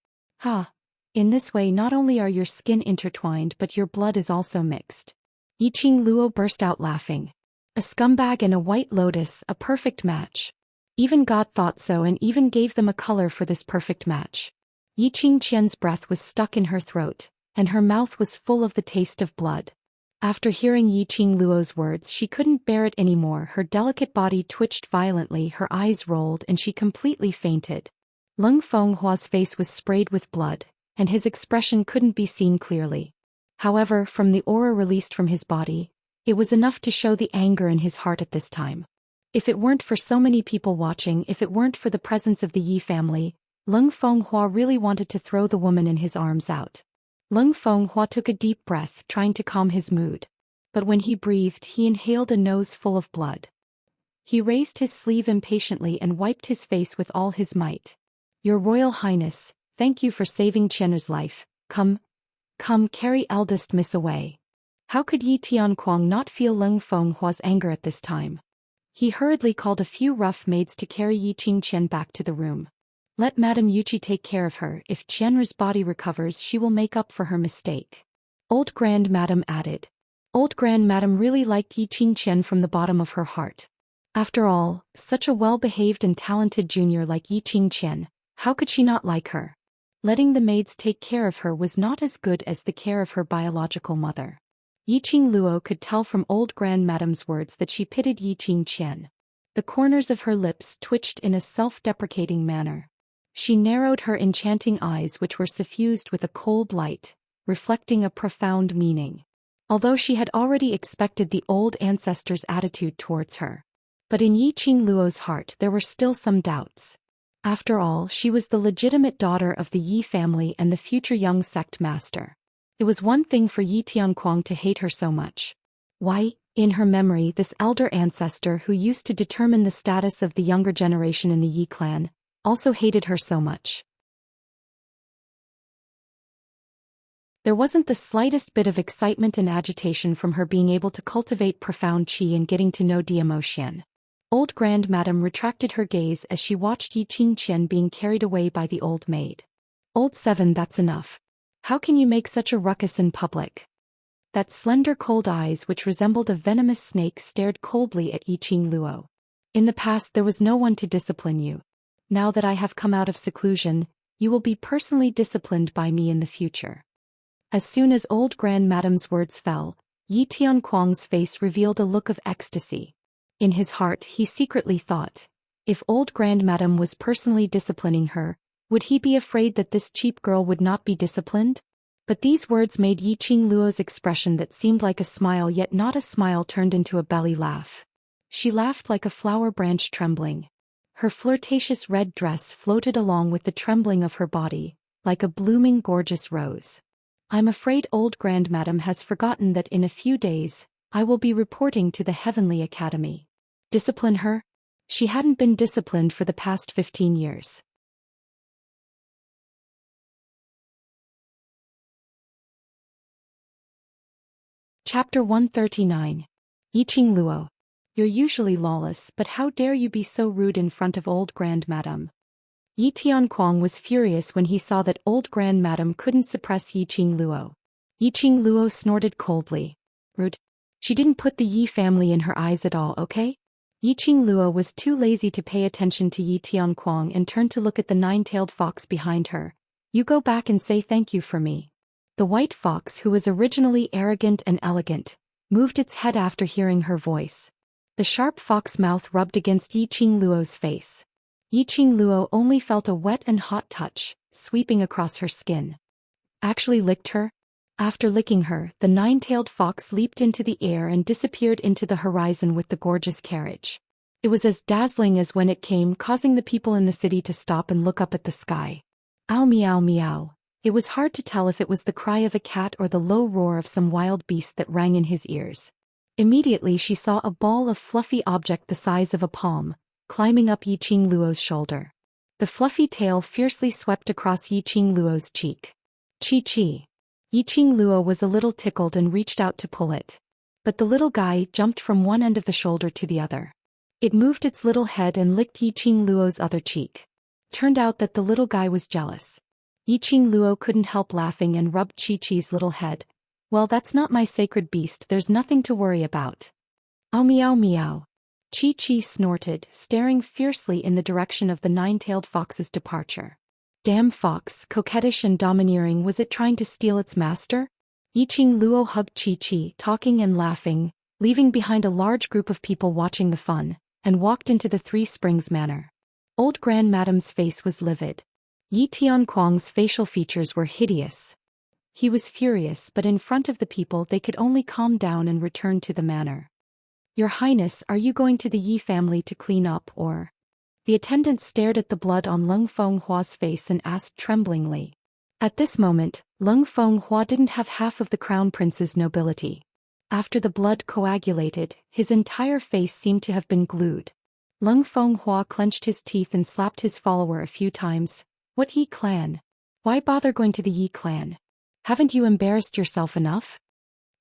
Ha! In this way not only are your skin intertwined but your blood is also mixed. Yiqing Luo burst out laughing. A scumbag and a white lotus, a perfect match. Even God thought so and even gave them a color for this perfect match. Yiqing Qian's breath was stuck in her throat, and her mouth was full of the taste of blood. After hearing Yiqing Luo's words she couldn't bear it anymore, her delicate body twitched violently, her eyes rolled and she completely fainted. Leng Fenghua's face was sprayed with blood, and his expression couldn't be seen clearly. However, from the aura released from his body, it was enough to show the anger in his heart at this time. If it weren't for so many people watching, if it weren't for the presence of the Yi family, Leng Fenghua really wanted to throw the woman in his arms out. Leng Fenghua took a deep breath, trying to calm his mood. But when he breathed, he inhaled a nose full of blood. He raised his sleeve impatiently and wiped his face with all his might. Your Royal Highness, thank you for saving Qian's life. Come, carry eldest miss away. How could Yi Tianquang not feel Leng Fenghua's anger at this time? He hurriedly called a few rough maids to carry Yi Qingqian back to the room. Let Madame Yuqi take care of her. If Qian's body recovers, she will make up for her mistake. Old Grand Madame added. Old Grand Madame really liked Yi Qingqian from the bottom of her heart. After all, such a well-behaved and talented junior like Yi Qingqian, how could she not like her? Letting the maids take care of her was not as good as the care of her biological mother. Yi Qingluo could tell from old Grand Madame's words that she pitied Yi Qingqian. The corners of her lips twitched in a self-deprecating manner. She narrowed her enchanting eyes, which were suffused with a cold light, reflecting a profound meaning. Although she had already expected the old ancestor's attitude towards her. But in Yi Qingluo's heart there were still some doubts. After all, she was the legitimate daughter of the Yi family and the future young sect master. It was one thing for Yi Tianquang to hate her so much. Why, in her memory, this elder ancestor who used to determine the status of the younger generation in the Yi clan, also hated her so much. There wasn't the slightest bit of excitement and agitation from her being able to cultivate profound qi and getting to know Zhou Xian. Old Grand Madame retracted her gaze as she watched Yi Qingqian being carried away by the old maid. Old Seven, that's enough. How can you make such a ruckus in public? That slender cold eyes which resembled a venomous snake stared coldly at Yi Qingluo. In the past there was no one to discipline you. Now that I have come out of seclusion, you will be personally disciplined by me in the future. As soon as old Grand Madame's words fell, Yi Tianquang's face revealed a look of ecstasy. In his heart he secretly thought, if old Grand Madame was personally disciplining her, would he be afraid that this cheap girl would not be disciplined? But these words made Yi Qingluo's expression that seemed like a smile yet not a smile turned into a belly laugh. She laughed like a flower branch trembling. Her flirtatious red dress floated along with the trembling of her body, like a blooming gorgeous rose. I'm afraid old Grand Madame has forgotten that in a few days, I will be reporting to the Heavenly Academy. Discipline her? She hadn't been disciplined for the past 15 years. Chapter 139. Yi Qingluo. You're usually lawless, but how dare you be so rude in front of old Grand Madame? Yi Tianquang was furious when he saw that old Grand Madame couldn't suppress Yi Qingluo. Yi Qingluo snorted coldly. Rude? She didn't put the Yi family in her eyes at all, okay? Yi Qingluo was too lazy to pay attention to Yi Tianquang and turned to look at the nine-tailed fox behind her. You go back and say thank you for me. The white fox, who was originally arrogant and elegant, moved its head after hearing her voice. The sharp fox mouth rubbed against Yi Qingluo's face. Yi Qingluo only felt a wet and hot touch, sweeping across her skin. Actually licked her? After licking her, the nine-tailed fox leaped into the air and disappeared into the horizon with the gorgeous carriage. It was as dazzling as when it came, causing the people in the city to stop and look up at the sky. Ow meow meow. It was hard to tell if it was the cry of a cat or the low roar of some wild beast that rang in his ears. Immediately she saw a ball of fluffy object the size of a palm, climbing up Yi Qingluo's shoulder. The fluffy tail fiercely swept across Yi Qingluo's cheek. Chi. Yi Qingluo was a little tickled and reached out to pull it. But the little guy jumped from one end of the shoulder to the other. It moved its little head and licked Yi Qingluo's other cheek. Turned out that the little guy was jealous. Yi Qingluo couldn't help laughing and rubbed Chi-Chi's little head. Well, that's not my sacred beast, there's nothing to worry about. Ow meow meow. Chi-Chi snorted, staring fiercely in the direction of the nine-tailed fox's departure. Damn fox, coquettish and domineering, was it trying to steal its master? Yi Qingluo hugged Chi-Chi, talking and laughing, leaving behind a large group of people watching the fun, and walked into the Three Springs Manor. Old Grand Madame's face was livid. Yi Tianquang's facial features were hideous. He was furious, but in front of the people they could only calm down and return to the manor. Your Highness, are you going to the Yi family to clean up, or? The attendant stared at the blood on Leng Fenghua's face and asked tremblingly. At this moment, Leng Fenghua didn't have half of the crown prince's nobility. After the blood coagulated, his entire face seemed to have been glued. Leng Fenghua clenched his teeth and slapped his follower a few times. What Yi clan? Why bother going to the Yi clan? Haven't you embarrassed yourself enough?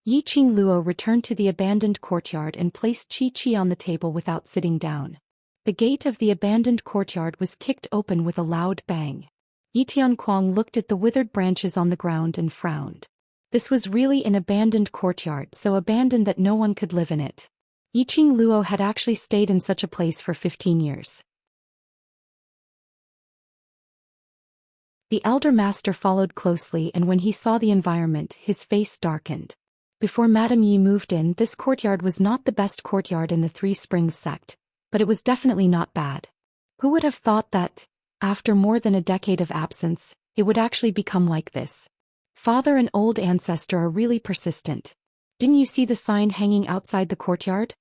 Yi Qingluo returned to the abandoned courtyard and placed Qi on the table without sitting down. The gate of the abandoned courtyard was kicked open with a loud bang. Yi Tianquang looked at the withered branches on the ground and frowned. This was really an abandoned courtyard, so abandoned that no one could live in it. Yi Qingluo had actually stayed in such a place for 15 years. The elder master followed closely, and when he saw the environment, his face darkened. Before Madame Yi moved in, this courtyard was not the best courtyard in the Three Springs sect, but it was definitely not bad. Who would have thought that, after more than a decade of absence, it would actually become like this? Father and old ancestor are really persistent. Didn't you see the sign hanging outside the courtyard?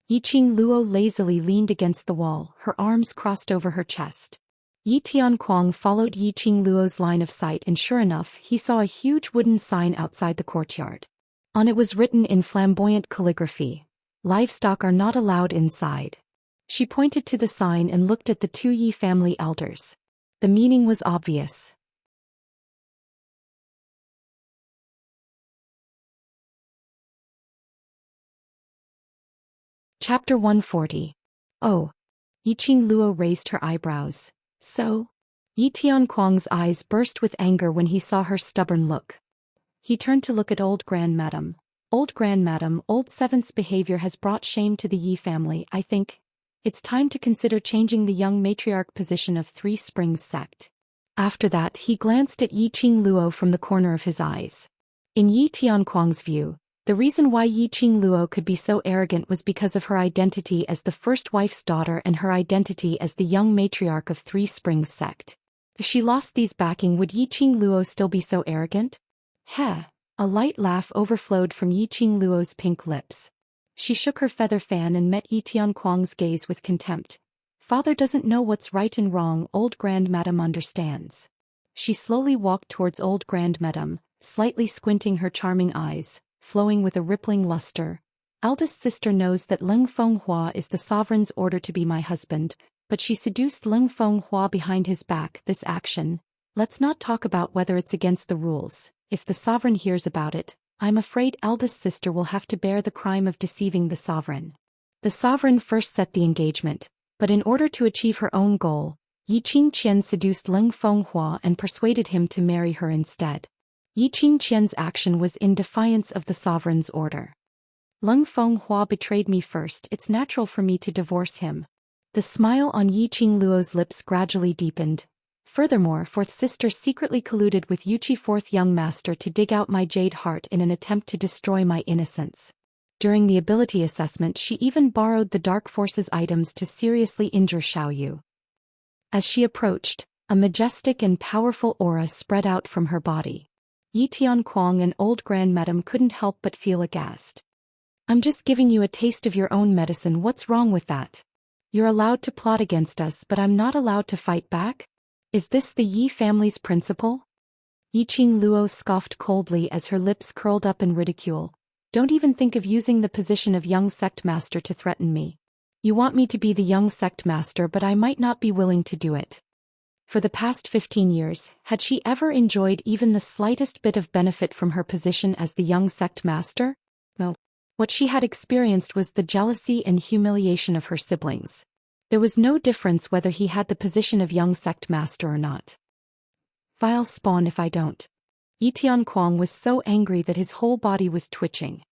Yi Qingluo lazily leaned against the wall, her arms crossed over her chest. Yi Tianquang followed Yi Qingluo's line of sight, and sure enough, he saw a huge wooden sign outside the courtyard. On it was written in flamboyant calligraphy, "Livestock are not allowed inside." She pointed to the sign and looked at the two Yi family elders. The meaning was obvious. Chapter 140. Oh. Yi Qingluo raised her eyebrows. So? Yi Tianquang's eyes burst with anger when he saw her stubborn look. He turned to look at old grandmadam. Old grandmadam, old Seventh's behavior has brought shame to the Yi family. I think it's time to consider changing the young matriarch position of Three Springs sect. After that, he glanced at Yi Qingluo from the corner of his eyes. In Yi Tianquang's view, the reason why Yi Qingluo could be so arrogant was because of her identity as the first wife's daughter and her identity as the young matriarch of Three Springs sect. If she lost these backing, would Yi Qingluo still be so arrogant? Heh. A light laugh overflowed from Yi Qingluo's pink lips. She shook her feather fan and met Yi Tianquang's gaze with contempt. Father doesn't know what's right and wrong, old grandmadam understands. She slowly walked towards old grandmadam, slightly squinting her charming eyes, flowing with a rippling luster. Eldest sister knows that Leng Fenghua is the sovereign's order to be my husband, but she seduced Leng Fenghua behind his back. This action, let's not talk about whether it's against the rules. If the sovereign hears about it, I'm afraid eldest sister will have to bear the crime of deceiving the sovereign. The sovereign first set the engagement, but in order to achieve her own goal, Yi Qingqian seduced Leng Fenghua and persuaded him to marry her instead. Yi Qingqian's action was in defiance of the sovereign's order. Leng Fenghua betrayed me first, it's natural for me to divorce him. The smile on Yi Qingluo's lips gradually deepened. Furthermore, fourth sister secretly colluded with Yuchi fourth young master to dig out my jade heart in an attempt to destroy my innocence. During the ability assessment, she even borrowed the dark forces items to seriously injure Xiaoyu. As she approached, a majestic and powerful aura spread out from her body. Yi Tianquang and old grandmadam couldn't help but feel aghast. I'm just giving you a taste of your own medicine, what's wrong with that? You're allowed to plot against us, but I'm not allowed to fight back? Is this the Yi family's principle? Yi Qingluo scoffed coldly as her lips curled up in ridicule. Don't even think of using the position of young sect master to threaten me. You want me to be the young sect master, but I might not be willing to do it. For the past 15 years, had she ever enjoyed even the slightest bit of benefit from her position as the young sect master? No. What she had experienced was the jealousy and humiliation of her siblings. There was no difference whether he had the position of young sect master or not. Vile spawn if I don't. Yi Tianquang was so angry that his whole body was twitching.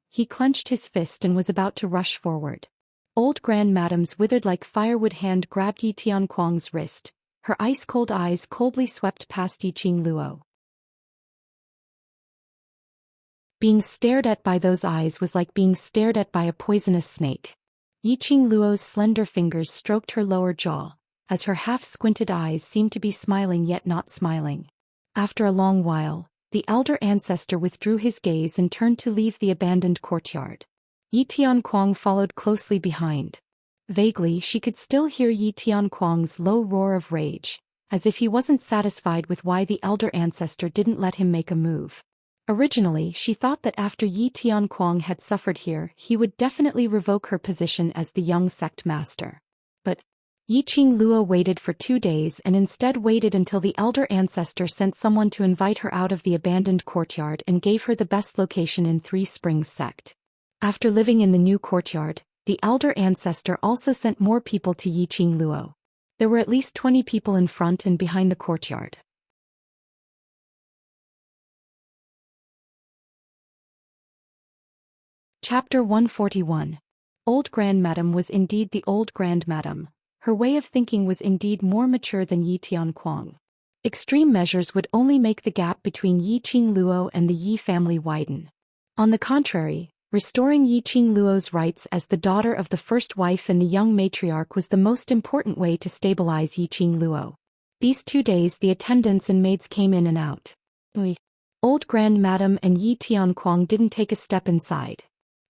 He clenched his fist and was about to rush forward. Old grandmadam's withered like firewood hand grabbed Yi Tianquang's wrist. Her ice-cold eyes coldly swept past Yi Qingluo. Being stared at by those eyes was like being stared at by a poisonous snake. Yi Qingluo's slender fingers stroked her lower jaw, as her half-squinted eyes seemed to be smiling yet not smiling. After a long while, the elder ancestor withdrew his gaze and turned to leave the abandoned courtyard. Yi Tianquang followed closely behind. Vaguely, she could still hear Yi Tianquang's low roar of rage, as if he wasn't satisfied with why the elder ancestor didn't let him make a move. Originally, she thought that after Yi Tianquang had suffered here, he would definitely revoke her position as the young sect master. But Yi Qingluo waited for 2 days and instead waited until the elder ancestor sent someone to invite her out of the abandoned courtyard and gave her the best location in Three Springs sect. After living in the new courtyard, the elder ancestor also sent more people to Yi Qingluo. There were at least 20 people in front and behind the courtyard. Chapter 141. Old Grandmadam was indeed the old Grandmadam. Her way of thinking was indeed more mature than Yi Tianquang. Extreme measures would only make the gap between Yi Qingluo and the Yi family widen. On the contrary, restoring Yi Qingluo's rights as the daughter of the first wife and the young matriarch was the most important way to stabilize Yi Qingluo. These 2 days the attendants and maids came in and out. Old Grandmadam and Yi Tianquang didn't take a step inside.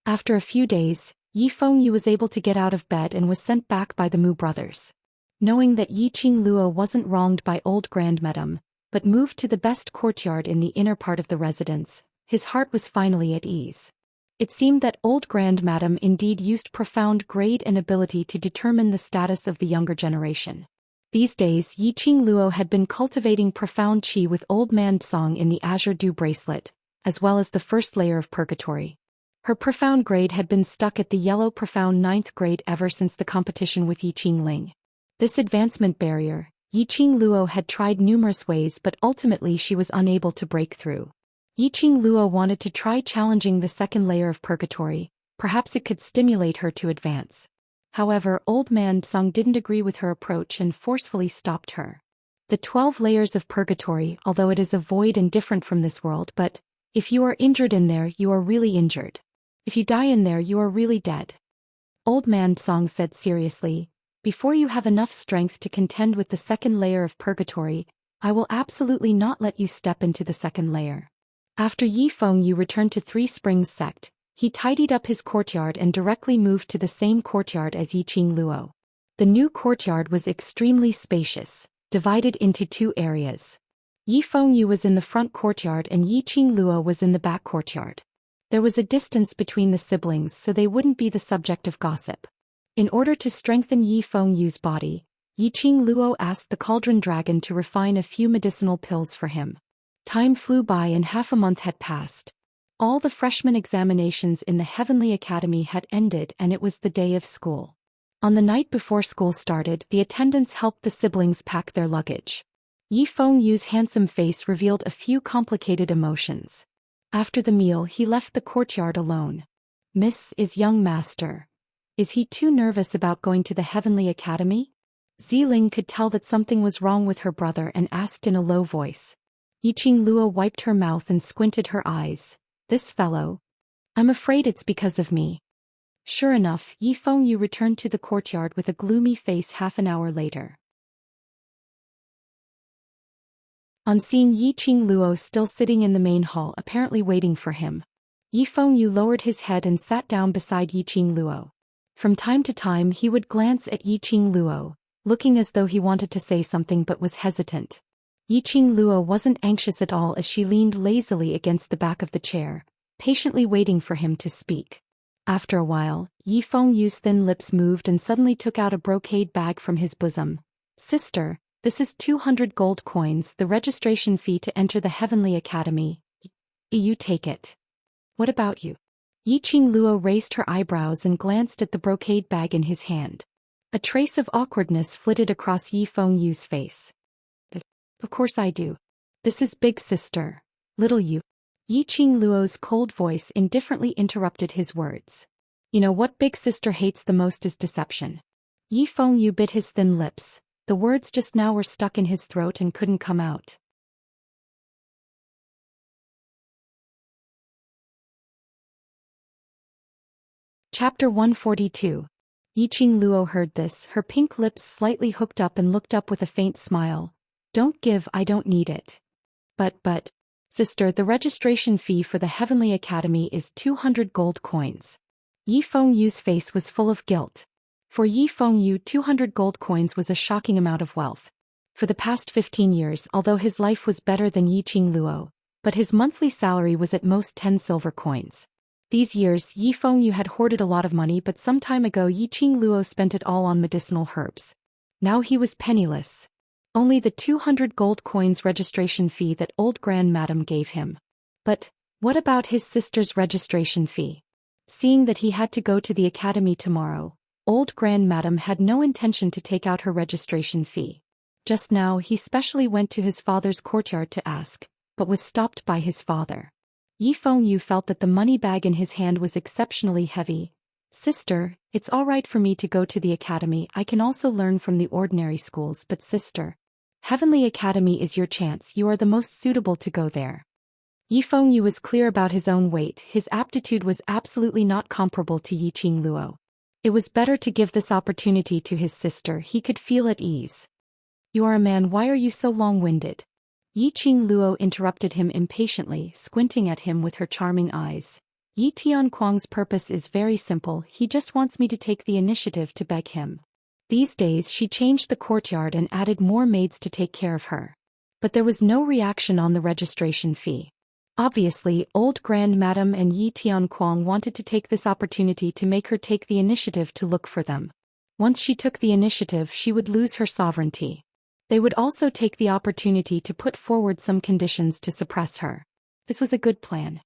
After a few days, Yi Fengyu was able to get out of bed and was sent back by the Mu brothers. Knowing that Yi Qingluo wasn't wronged by old Grandmadam, but moved to the best courtyard in the inner part of the residence, his heart was finally at ease. It seemed that old Grandmadam indeed used profound grade and ability to determine the status of the younger generation. These days Yi Qingluo had been cultivating profound qi with old man Song in the Azure Dew bracelet, as well as the first layer of purgatory. Her profound grade had been stuck at the yellow profound 9th grade ever since the competition with Yi Qingling. This advancement barrier, Yi Qingluo had tried numerous ways but ultimately she was unable to break through. Yi Qingluo wanted to try challenging the second layer of purgatory, perhaps it could stimulate her to advance. However, old man Song didn't agree with her approach and forcefully stopped her. The 12 layers of purgatory, although it is a void and different from this world, but if you are injured in there, you are really injured. If you die in there, you are really dead. Old man Song said seriously, before you have enough strength to contend with the second layer of purgatory, I will absolutely not let you step into the second layer. After Yi Fengyu returned to Three Springs sect, he tidied up his courtyard and directly moved to the same courtyard as Yi Qingluo. The new courtyard was extremely spacious, divided into 2 areas. Yi Fengyu was in the front courtyard and Yi Qingluo was in the back courtyard. There was a distance between the siblings so they wouldn't be the subject of gossip. In order to strengthen Yi Fengyu's body, Yi Qingluo asked the cauldron dragon to refine a few medicinal pills for him. Time flew by and half a month had passed. All the freshman examinations in the Heavenly Academy had ended and it was the day of school. On the night before school started, the attendants helped the siblings pack their luggage. Yi Fengyu's handsome face revealed a few complicated emotions. After the meal he left the courtyard alone. Miss, is young master. Is he too nervous about going to the Heavenly Academy? Ziling could tell that something was wrong with her brother and asked in a low voice. Yi Qingluo wiped her mouth and squinted her eyes. This fellow? I'm afraid it's because of me. Sure enough, Yi Fengyu returned to the courtyard with a gloomy face half an hour later. On seeing Yi Qingluo still sitting in the main hall apparently waiting for him, Yi Fengyu lowered his head and sat down beside Yi Qingluo. From time to time he would glance at Yi Qingluo, looking as though he wanted to say something but was hesitant. Yi Qingluo wasn't anxious at all as she leaned lazily against the back of the chair, patiently waiting for him to speak. After a while, Yi Fengyu's thin lips moved and suddenly took out a brocade bag from his bosom. Sister, this is 200 gold coins, the registration fee to enter the Heavenly Academy. You take it. What about you? Yi Qingluo raised her eyebrows and glanced at the brocade bag in his hand. A trace of awkwardness flitted across Yi Fengyu's face. Of course I do. This is big sister. Little you. Yi Qingluo's cold voice indifferently interrupted his words. You know what big sister hates the most is deception. Yi Fengyu bit his thin lips. The words just now were stuck in his throat and couldn't come out. Chapter 142. Yi Qingluo heard this, her pink lips slightly hooked up and looked up with a faint smile. Don't give, I don't need it. But, sister, the registration fee for the Heavenly Academy is 200 gold coins. Yi Fengyu's face was full of guilt. For Yi Fengyu, 200 gold coins was a shocking amount of wealth. For the past 15 years, although his life was better than Yi Qingluo, but his monthly salary was at most 10 silver coins. These years, Yi Fengyu had hoarded a lot of money, but some time ago Yi Qingluo spent it all on medicinal herbs. Now he was penniless. Only the 200 gold coins registration fee that old grandmadam gave him. But what about his sister's registration fee? Seeing that he had to go to the academy tomorrow, old grandmadam had no intention to take out her registration fee. Just now he specially went to his father's courtyard to ask, but was stopped by his father. Yi Fengyu felt that the money bag in his hand was exceptionally heavy. Sister, it's all right for me to go to the academy. I can also learn from the ordinary schools, but sister, Heavenly Academy is your chance. You are the most suitable to go there. Yi Fengyu was clear about his own weight. His aptitude was absolutely not comparable to Yi Qingluo. It was better to give this opportunity to his sister. He could feel at ease. You are a man. Why are you so long-winded? Yi Qingluo interrupted him impatiently, squinting at him with her charming eyes. Yi Tianquang's purpose is very simple. He just wants me to take the initiative to beg him. These days she changed the courtyard and added more maids to take care of her. But there was no reaction on the registration fee. Obviously, old grandmadam and Yi Tianquang wanted to take this opportunity to make her take the initiative to look for them. Once she took the initiative, she would lose her sovereignty. They would also take the opportunity to put forward some conditions to suppress her. This was a good plan.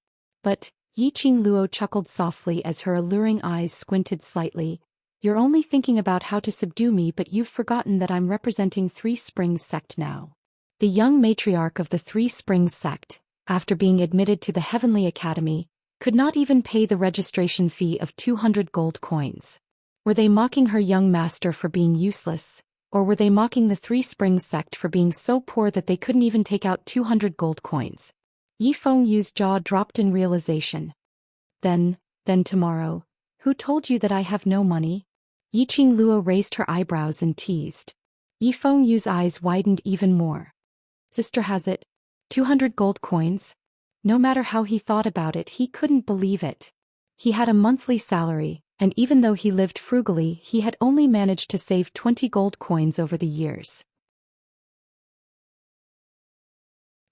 But Yi Qingluo chuckled softly as her alluring eyes squinted slightly. You're only thinking about how to subdue me, but you've forgotten that I'm representing Three Springs sect now. The young matriarch of the Three Springs sect, after being admitted to the Heavenly Academy, could not even pay the registration fee of 200 gold coins. Were they mocking her young master for being useless? Or were they mocking the Three Springs sect for being so poor that they couldn't even take out 200 gold coins? Yi Fengyu's jaw dropped in realization. Then tomorrow, who told you that I have no money? Yi Qingluo raised her eyebrows and teased. Yi Fengyu's eyes widened even more. Sister has it. 200 gold coins? No matter how he thought about it, he couldn't believe it. He had a monthly salary, and even though he lived frugally, he had only managed to save 20 gold coins over the years.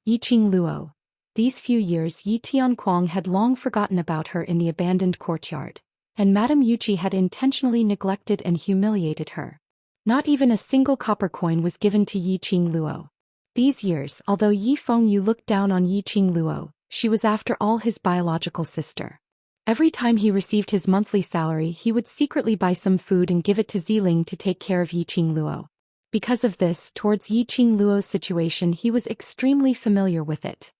Yi Qingluo. These few years Yi Tianquang had long forgotten about her in the abandoned courtyard, and Madame Yuqi had intentionally neglected and humiliated her. Not even a single copper coin was given to Yi Qingluo. These years, although Yi Fengyu looked down on Yi Qingluo, she was after all his biological sister. Every time he received his monthly salary, he would secretly buy some food and give it to Ziling to take care of Yi Qingluo. Because of this, towards Yi Qingluo's situation, he was extremely familiar with it.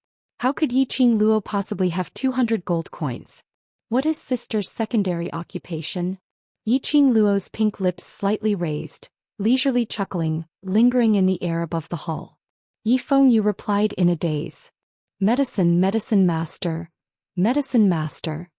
How could Yi Qingluo possibly have 200 gold coins? What is sister's secondary occupation? Yi Qingluo's pink lips slightly raised, leisurely chuckling, lingering in the air above the hall. Yi Fengyu replied in a daze. Medicine master. Medicine master.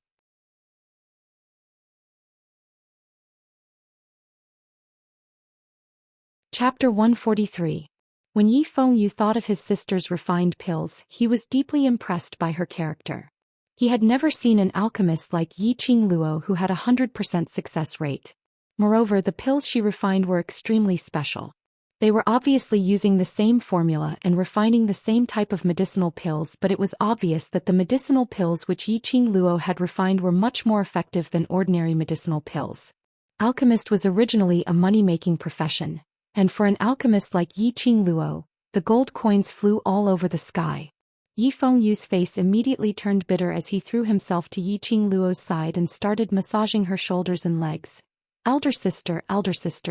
Chapter 143. When Yi Fengyu thought of his sister's refined pills, he was deeply impressed by her character. He had never seen an alchemist like Yi Qingluo who had 100% success rate. Moreover, the pills she refined were extremely special. They were obviously using the same formula and refining the same type of medicinal pills, but it was obvious that the medicinal pills which Yi Qingluo had refined were much more effective than ordinary medicinal pills. Alchemist was originally a money-making profession, and for an alchemist like Yi Qingluo, the gold coins flew all over the sky. Yi Fengyu's face immediately turned bitter as he threw himself to Yi Qingluo's side and started massaging her shoulders and legs. Elder sister,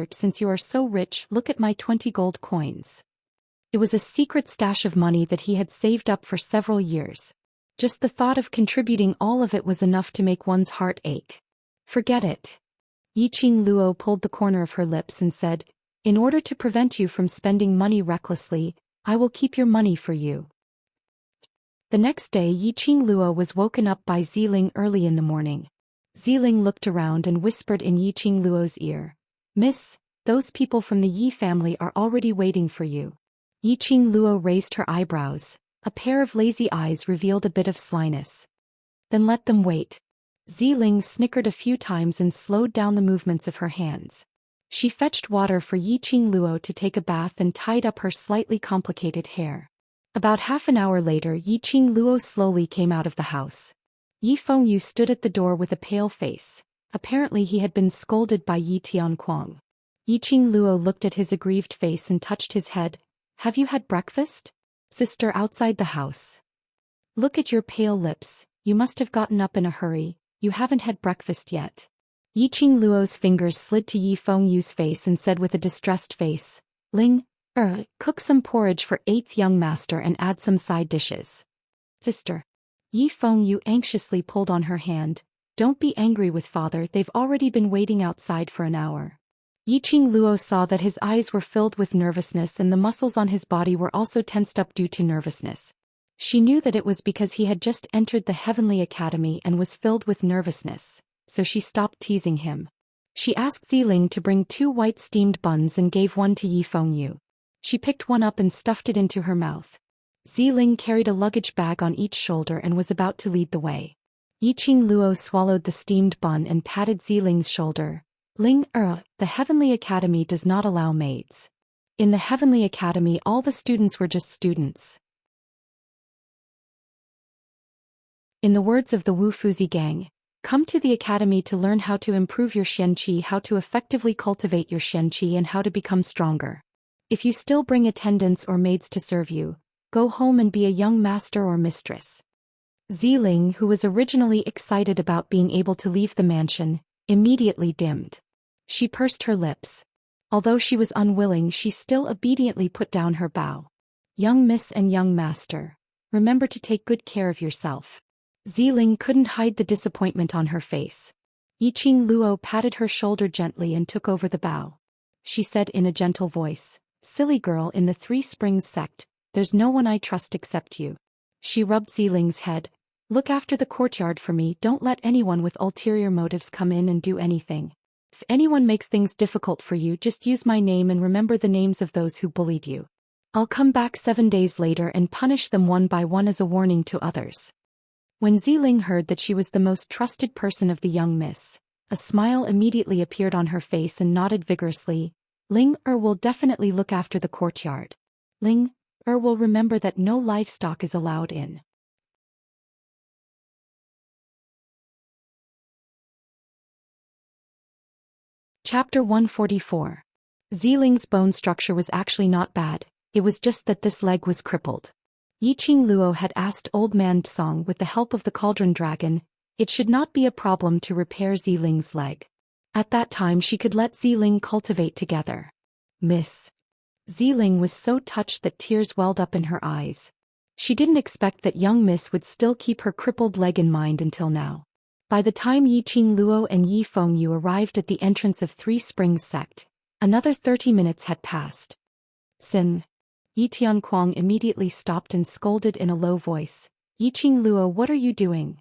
since you are so rich, look at my 20 gold coins. It was a secret stash of money that he had saved up for several years. Just the thought of contributing all of it was enough to make one's heart ache. Forget it. Yi Qingluo pulled the corner of her lips and said, in order to prevent you from spending money recklessly, I will keep your money for you. The next day Yi Qingluo was woken up by Ziling early in the morning. Ziling looked around and whispered in Yi Qingluo's ear, Miss, those people from the Yi family are already waiting for you. Yi Qingluo raised her eyebrows. A pair of lazy eyes revealed a bit of slyness. Then let them wait. Ziling snickered a few times and slowed down the movements of her hands. She fetched water for Yiqing Luo to take a bath and tied up her slightly complicated hair. About half an hour later, Yiqing Luo slowly came out of the house. Yi Fengyu stood at the door with a pale face. Apparently he had been scolded by Yi Tianquang. Yiqing Luo looked at his aggrieved face and touched his head. Have you had breakfast? Sister, outside the house. Look at your pale lips, you must have gotten up in a hurry, you haven't had breakfast yet. Yiqing Luo's fingers slid to Yi Fengyu's face and said with a distressed face, Ling, cook some porridge for 8th young master and add some side dishes. Sister. Yi Fengyu anxiously pulled on her hand. Don't be angry with father, they've already been waiting outside for an hour. Yiqing Luo saw that his eyes were filled with nervousness and the muscles on his body were also tensed up due to nervousness. She knew that it was because he had just entered the Heavenly Academy and was filled with nervousness, so she stopped teasing him. She asked Ziling to bring 2 white steamed buns and gave one to Yi Fengyu. She picked one up and stuffed it into her mouth. Ziling carried a luggage bag on each shoulder and was about to lead the way. Yiqing Luo swallowed the steamed bun and patted Ziling's shoulder. Ling, the Heavenly Academy does not allow maids. In the Heavenly Academy all the students were just students. In the words of the Wu Fuzi gang, come to the academy to learn how to improve your Xianqi, how to effectively cultivate your Xianqi and how to become stronger. If you still bring attendants or maids to serve you, go home and be a young master or mistress. Ziling, who was originally excited about being able to leave the mansion, immediately dimmed. She pursed her lips. Although she was unwilling, she still obediently put down her bow. Young miss and young master, remember to take good care of yourself. Ziling couldn't hide the disappointment on her face. Yiqing Luo patted her shoulder gently and took over the bow. She said in a gentle voice, Silly girl, in the 3 Springs sect, there's no one I trust except you. She rubbed Ziling's head. Look after the courtyard for me, don't let anyone with ulterior motives come in and do anything. If anyone makes things difficult for you, just use my name and remember the names of those who bullied you. I'll come back 7 days later and punish them one by one as a warning to others. When Ziling heard that she was the most trusted person of the young miss, a smile immediately appeared on her face and nodded vigorously. Ling will definitely look after the courtyard. Ling will remember that no livestock is allowed in. Chapter 144. Ziling's bone structure was actually not bad, it was just that this leg was crippled. Yiqing Luo had asked Old Man Tsong with the help of the Cauldron Dragon, it should not be a problem to repair Ziling's leg. At that time she could let Ziling cultivate together. Miss. Ziling was so touched that tears welled up in her eyes. She didn't expect that young miss would still keep her crippled leg in mind until now. By the time Yiqing Luo and Yi Fengyu arrived at the entrance of 3 Springs sect, another 30 minutes had passed. Sin. Yi Tianquang immediately stopped and scolded in a low voice. Yiqing Luo, what are you doing?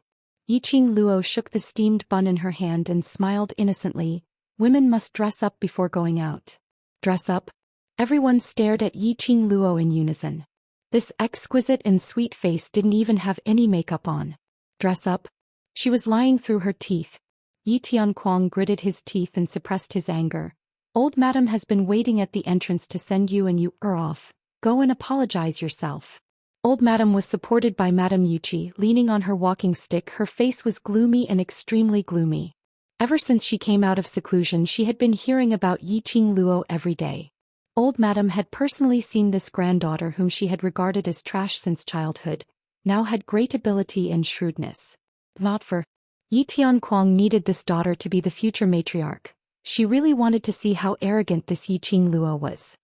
Yiqing Luo shook the steamed bun in her hand and smiled innocently. Women must dress up before going out. Dress up? Everyone stared at Yiqing Luo in unison. This exquisite and sweet face didn't even have any makeup on. Dress up? She was lying through her teeth. Yi Tianquang gritted his teeth and suppressed his anger. Old madam has been waiting at the entrance to send you and you off. Go and apologize yourself. Old madam was supported by Madame Yuchi, leaning on her walking stick. Her face was gloomy and extremely gloomy. Ever since she came out of seclusion she had been hearing about Yiqing Luo every day. Old madam had personally seen this granddaughter whom she had regarded as trash since childhood, now had great ability and shrewdness. Not for Yi Tianquang needed this daughter to be the future matriarch. She really wanted to see how arrogant this Yiqing Luo was.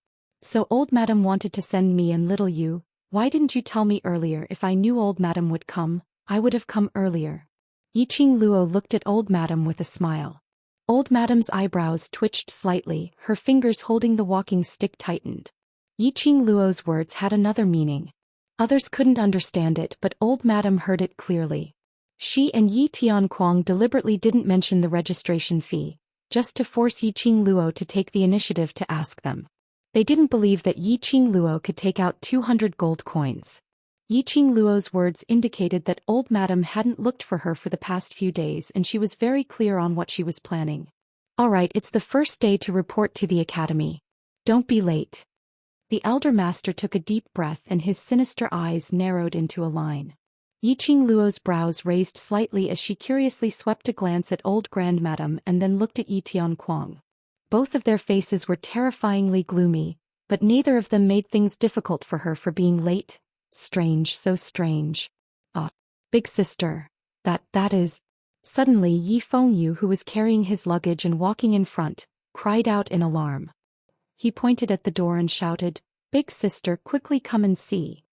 So old madam wanted to send me and little you. Why didn't you tell me earlier? If I knew old madam would come, I would have come earlier. Yiqing Luo looked at old madam with a smile. Old madam's eyebrows twitched slightly, her fingers holding the walking stick tightened. Yiqing Luo's words had another meaning. Others couldn't understand it, but old madam heard it clearly. She and Yi Tianquang deliberately didn't mention the registration fee, just to force Yiqing Luo to take the initiative to ask them. They didn't believe that Yiqing Luo could take out 200 gold coins. Yiqing Luo's words indicated that old madam hadn't looked for her for the past few days and she was very clear on what she was planning. All right, it's the first day to report to the academy. Don't be late. The elder master took a deep breath and his sinister eyes narrowed into a line. Yiqing Luo's brows raised slightly as she curiously swept a glance at old grandmadam and then looked at Yi Tianquang. Both of their faces were terrifyingly gloomy, but neither of them made things difficult for her for being late. Strange, so strange. Ah, big sister. That is. Suddenly Yi Fengyu, who was carrying his luggage and walking in front, cried out in alarm. He pointed at the door and shouted, "Big sister, quickly come and see."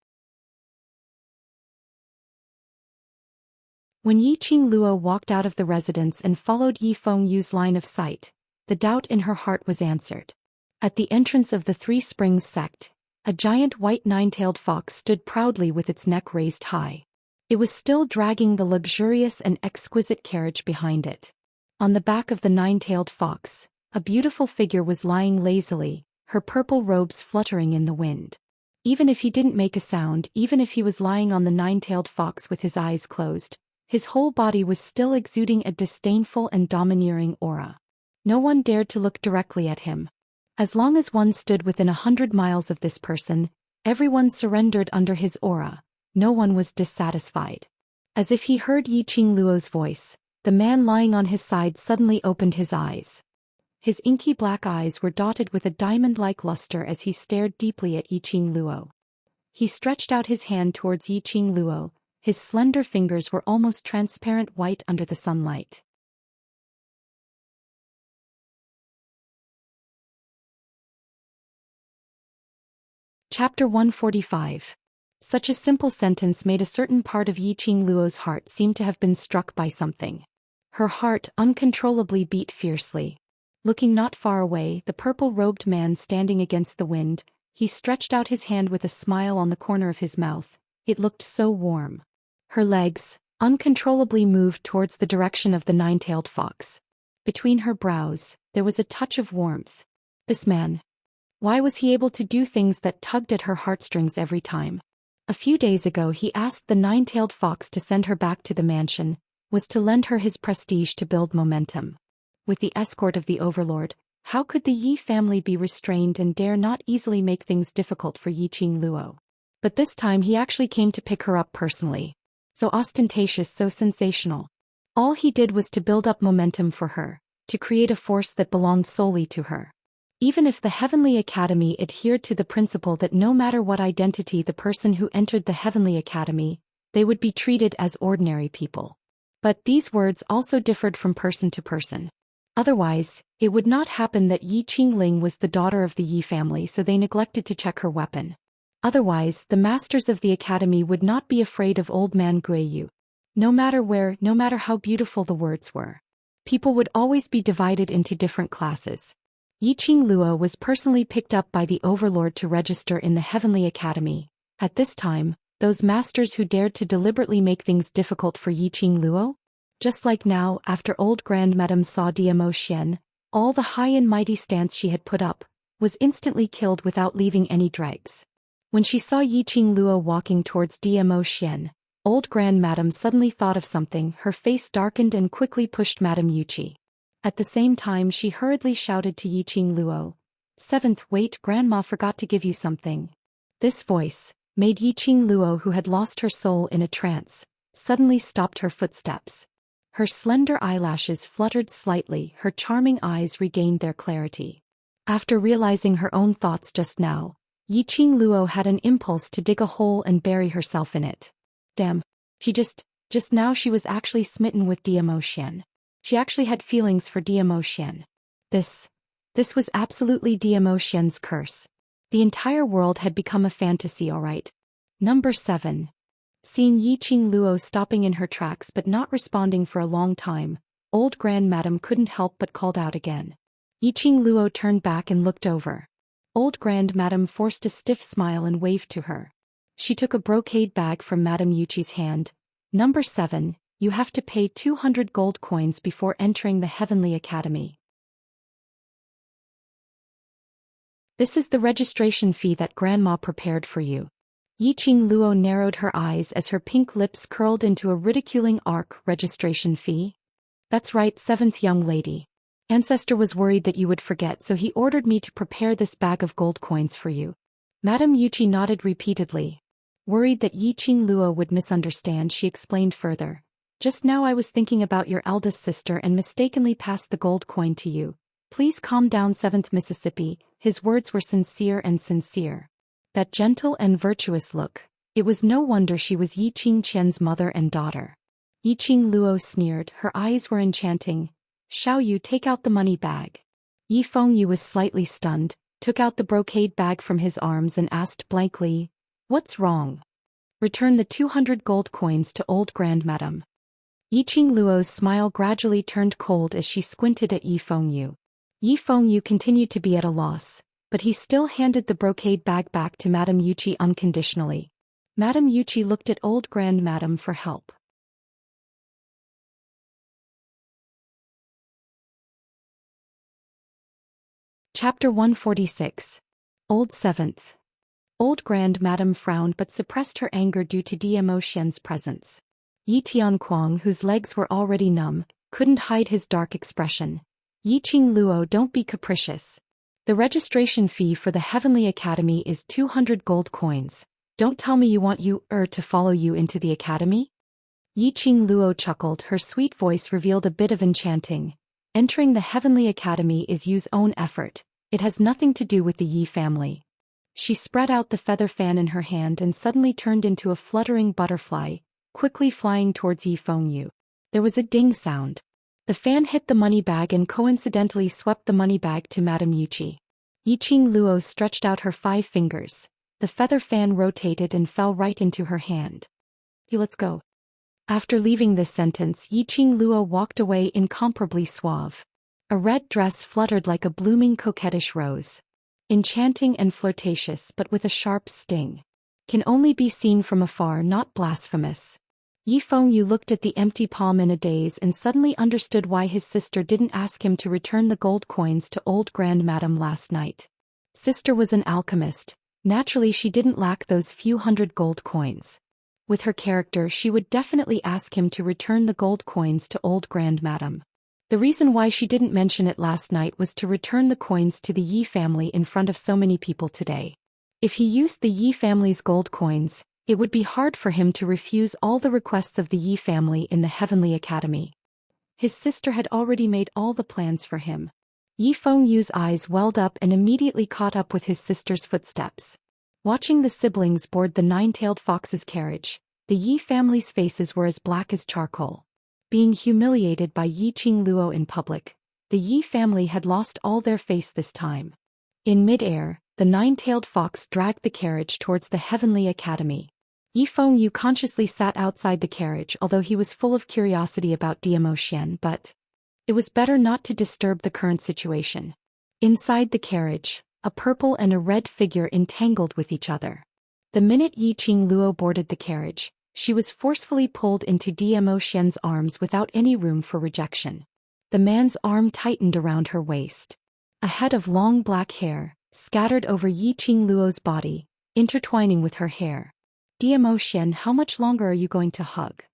When Yiqing Luo walked out of the residence and followed Yi Fengyu's line of sight, the doubt in her heart was answered. At the entrance of the Three Springs sect, a giant white nine-tailed fox stood proudly with its neck raised high. It was still dragging the luxurious and exquisite carriage behind it. On the back of the nine-tailed fox, a beautiful figure was lying lazily, her purple robes fluttering in the wind. Even if he didn't make a sound, even if he was lying on the nine-tailed fox with his eyes closed, his whole body was still exuding a disdainful and domineering aura. No one dared to look directly at him. As long as one stood within 100 miles of this person, everyone surrendered under his aura. No one was dissatisfied. As if he heard Yiqing Luo's voice, the man lying on his side suddenly opened his eyes. His inky black eyes were dotted with a diamond-like luster as he stared deeply at Yiqing Luo. He stretched out his hand towards Yiqing Luo. His slender fingers were almost transparent white under the sunlight. Chapter 145. Such a simple sentence made a certain part of Yiqing Luo's heart seem to have been struck by something. Her heart uncontrollably beat fiercely. Looking not far away, the purple-robed man standing against the wind, he stretched out his hand with a smile on the corner of his mouth. It looked so warm. Her legs, uncontrollably moved towards the direction of the nine-tailed fox. Between her brows, there was a touch of warmth. This man. Why was he able to do things that tugged at her heartstrings every time? A few days ago he asked the nine-tailed fox to send her back to the mansion, was to lend her his prestige to build momentum. With the escort of the overlord, how could the Yi family be restrained and dare not easily make things difficult for Yiqing Luo? But this time he actually came to pick her up personally. So ostentatious, so sensational. All he did was to build up momentum for her, to create a force that belonged solely to her. Even if the Heavenly Academy adhered to the principle that no matter what identity the person who entered the Heavenly Academy, they would be treated as ordinary people. But these words also differed from person to person. Otherwise, it would not happen that Yi Qingling was the daughter of the Yi family, so they neglected to check her weapon. Otherwise, the masters of the academy would not be afraid of old man Guiyu. No matter where, no matter how beautiful the words were. People would always be divided into different classes. Yiqing Luo was personally picked up by the overlord to register in the Heavenly Academy. At this time, those masters who dared to deliberately make things difficult for Yiqing Luo? Just like now, after old grandmadam saw Zhou Xian, all the high and mighty stance she had put up, was instantly killed without leaving any dregs. When she saw Yiqing Luo walking towards Zhou Xian, old grandmadam suddenly thought of something, her face darkened and quickly pushed Madame Yuqi. At the same time she hurriedly shouted to Yiqing Luo, "Seventh, wait, grandma forgot to give you something." This voice, made Yiqing Luo, who had lost her soul in a trance, suddenly stopped her footsteps. Her slender eyelashes fluttered slightly, her charming eyes regained their clarity. After realizing her own thoughts just now, Yiqing Luo had an impulse to dig a hole and bury herself in it. Damn. Just now she was actually smitten with Zhou Xian. She actually had feelings for Zhou Xian. This was absolutely Zhou Xian's curse. The entire world had become a fantasy, alright. Number 7. Seeing Yiqing Luo stopping in her tracks but not responding for a long time, old grandmadam couldn't help but called out again. Yiqing Luo turned back and looked over. Old grandmadam forced a stiff smile and waved to her. She took a brocade bag from Madame Yuqi's hand. Number 7. You have to pay 200 gold coins before entering the Heavenly Academy. This is the registration fee that Grandma prepared for you. Yiqing Luo narrowed her eyes as her pink lips curled into a ridiculing arc. Registration fee? That's right, 7th young lady. Ancestor was worried that you would forget, so he ordered me to prepare this bag of gold coins for you. Madame Yuqi nodded repeatedly. Worried that Yi Qing Luo would misunderstand, she explained further. Just now I was thinking about your eldest sister and mistakenly passed the gold coin to you. Please calm down. 7th Mississippi. His words were sincere and sincere. That gentle and virtuous look. It was no wonder she was Yi Qing Qian's mother and daughter. Yi Qing Luo sneered, her eyes were enchanting. Xiao Yu, take out the money bag. Yi Fengyu was slightly stunned, took out the brocade bag from his arms and asked blankly, "What's wrong?" "Return the 200 gold coins to old grandmadam." Yi Qing Luo's smile gradually turned cold as she squinted at Yi Fengyu. Yi Fengyu continued to be at a loss, but he still handed the brocade bag back to Madame Yuqi unconditionally. Madame Yuqi looked at old grandmadam for help. Chapter 146. Old 7th. Old grandmadam frowned but suppressed her anger due to Dmo Xian's presence. Yi Tianquang, whose legs were already numb, couldn't hide his dark expression. Yi Qing Luo, don't be capricious. The registration fee for the Heavenly Academy is 200 gold coins. Don't tell me you want to follow you into the academy? Yi Qing Luo chuckled, her sweet voice revealed a bit of enchanting. Entering the Heavenly Academy is Yu's own effort. It has nothing to do with the Yi family. She spread out the feather fan in her hand and suddenly turned into a fluttering butterfly, quickly flying towards Yi Fengyu. There was a ding sound. The fan hit the money bag and coincidentally swept the money bag to Madame Yuqi. Yi Qing Luo stretched out her 5 fingers. The feather fan rotated and fell right into her hand. Let's go. After leaving this sentence, Yi Qing Luo walked away incomparably suave. A red dress fluttered like a blooming coquettish rose. Enchanting and flirtatious but with a sharp sting. Can only be seen from afar, not blasphemous. Yi Fengyu looked at the empty palm in a daze and suddenly understood why his sister didn't ask him to return the gold coins to old grandmadam last night. Sister was an alchemist. Naturally she didn't lack those few hundred gold coins. With her character she would definitely ask him to return the gold coins to old grandmadam. The reason why she didn't mention it last night was to return the coins to the Yi family in front of so many people today. If he used the Yi family's gold coins, it would be hard for him to refuse all the requests of the Yi family in the Heavenly Academy. His sister had already made all the plans for him. Yi Fengyu's eyes welled up and immediately caught up with his sister's footsteps. Watching the siblings board the 9-tailed fox's carriage, the Yi family's faces were as black as charcoal. Being humiliated by Yi Qing Luo in public, the Yi family had lost all their face this time. In mid-air, the 9-tailed fox dragged the carriage towards the Heavenly Academy. Yi Fengyu consciously sat outside the carriage, although he was full of curiosity about Dmo Xian, but it was better not to disturb the current situation. Inside the carriage, a purple and a red figure entangled with each other. The minute Yi Qing Luo boarded the carriage, she was forcefully pulled into Dmo Xian's arms without any room for rejection. The man's arm tightened around her waist. A head of long black hair, scattered over Yi Qing Luo's body, intertwining with her hair. Dmo Xian, how much longer are you going to hug?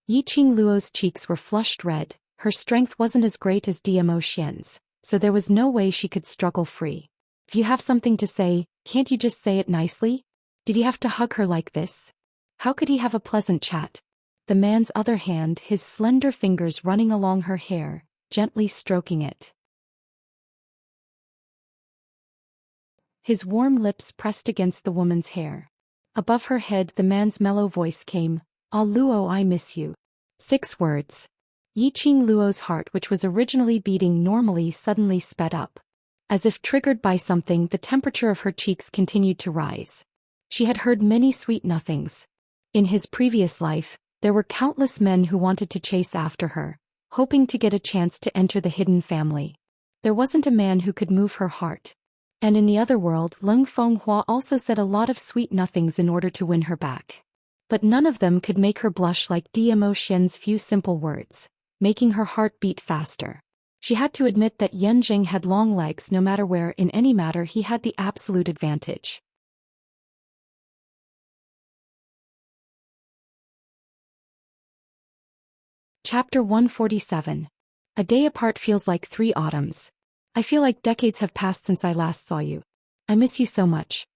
Yi Qing Luo's cheeks were flushed red, her strength wasn't as great as Dmo Xian's, so there was no way she could struggle free. If you have something to say, can't you just say it nicely? Did he have to hug her like this? How could he have a pleasant chat? The man's other hand, his slender fingers running along her hair, gently stroking it. His warm lips pressed against the woman's hair. Above her head the man's mellow voice came, "Ah Luo, I miss you." 6 words. Yi Qing Luo's heart, which was originally beating normally, suddenly sped up. As if triggered by something, the temperature of her cheeks continued to rise. She had heard many sweet nothings. In his previous life, there were countless men who wanted to chase after her, hoping to get a chance to enter the hidden family. There wasn't a man who could move her heart. And in the other world, Leng Fenghua also said a lot of sweet nothings in order to win her back. But none of them could make her blush like Dmo Xian's few simple words, making her heart beat faster. She had to admit that Yan Jing had long legs. No matter where, in any matter, he had the absolute advantage. Chapter 147. A day apart feels like 3 autumns. I feel like decades have passed since I last saw you. I miss you so much.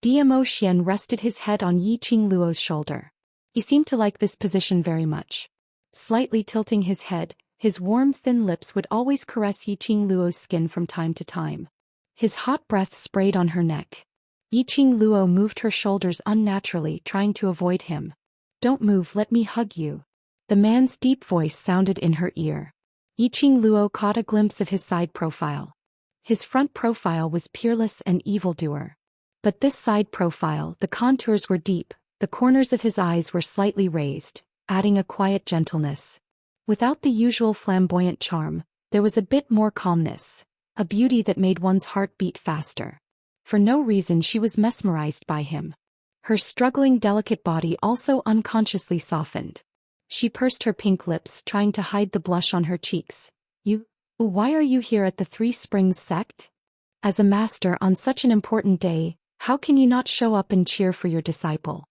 Zhou Xian rested his head on Yiqing Luo's shoulder. He seemed to like this position very much. Slightly tilting his head, his warm thin lips would always caress Yiqing Luo's skin from time to time. His hot breath sprayed on her neck. Yiqing Luo moved her shoulders unnaturally, trying to avoid him. Don't move, let me hug you. The man's deep voice sounded in her ear. Yiqing Luo caught a glimpse of his side profile. His front profile was peerless and evildoer. But this side profile, the contours were deep, the corners of his eyes were slightly raised, adding a quiet gentleness. Without the usual flamboyant charm, there was a bit more calmness, a beauty that made one's heart beat faster. For no reason she was mesmerized by him. Her struggling delicate body also unconsciously softened. She pursed her pink lips, trying to hide the blush on her cheeks. Why are you here at the Three Springs sect? As a master on such an important day, how can you not show up and cheer for your disciple?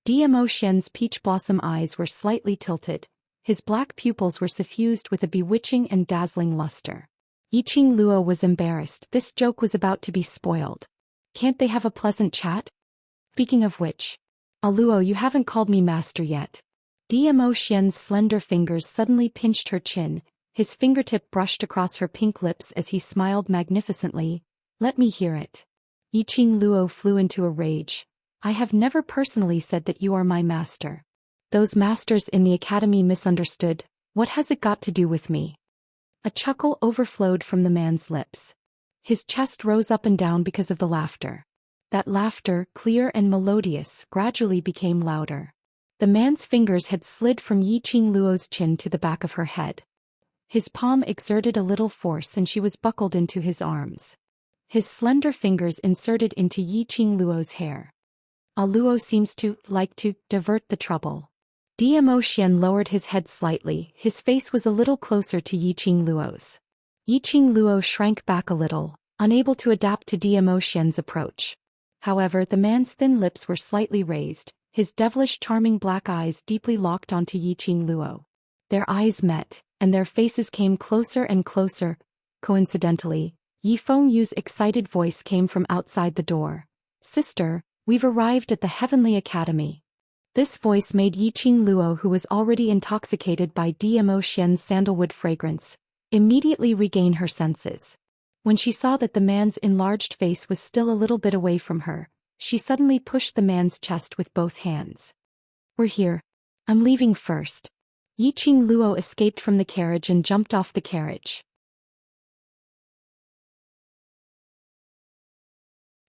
Zhou Xian's peach blossom eyes were slightly tilted. His black pupils were suffused with a bewitching and dazzling luster. Yiqing Luo was embarrassed. This joke was about to be spoiled. Can't they have a pleasant chat? Speaking of which, Luo, you haven't called me master yet. Zhou Xian's slender fingers suddenly pinched her chin. His fingertip brushed across her pink lips as he smiled magnificently. Let me hear it. Yiqing Luo flew into a rage. I have never personally said that you are my master. Those masters in the academy misunderstood. What has it got to do with me? A chuckle overflowed from the man's lips. His chest rose up and down because of the laughter. That laughter, clear and melodious, gradually became louder. The man's fingers had slid from Yiqing Luo's chin to the back of her head. His palm exerted a little force and she was buckled into his arms. His slender fingers inserted into Yiqing Luo's hair. Luo seems to like to divert the trouble. Zhou Xian lowered his head slightly. His face was a little closer to Yiqing Luo's. Yiqing Luo shrank back a little, unable to adapt to Zhou Xian's approach. However, the man's thin lips were slightly raised, his devilish charming black eyes deeply locked onto Yiqing Luo. Their eyes met, and their faces came closer and closer. Coincidentally, Yi Fengyu's excited voice came from outside the door. Sister, we've arrived at the Heavenly Academy. This voice made Yiqing Luo, who was already intoxicated by Zhou Xian's sandalwood fragrance, immediately regain her senses. When she saw that the man's enlarged face was still a little bit away from her, she suddenly pushed the man's chest with both hands. We're here. I'm leaving first. Yiqing Luo escaped from the carriage and jumped off the carriage.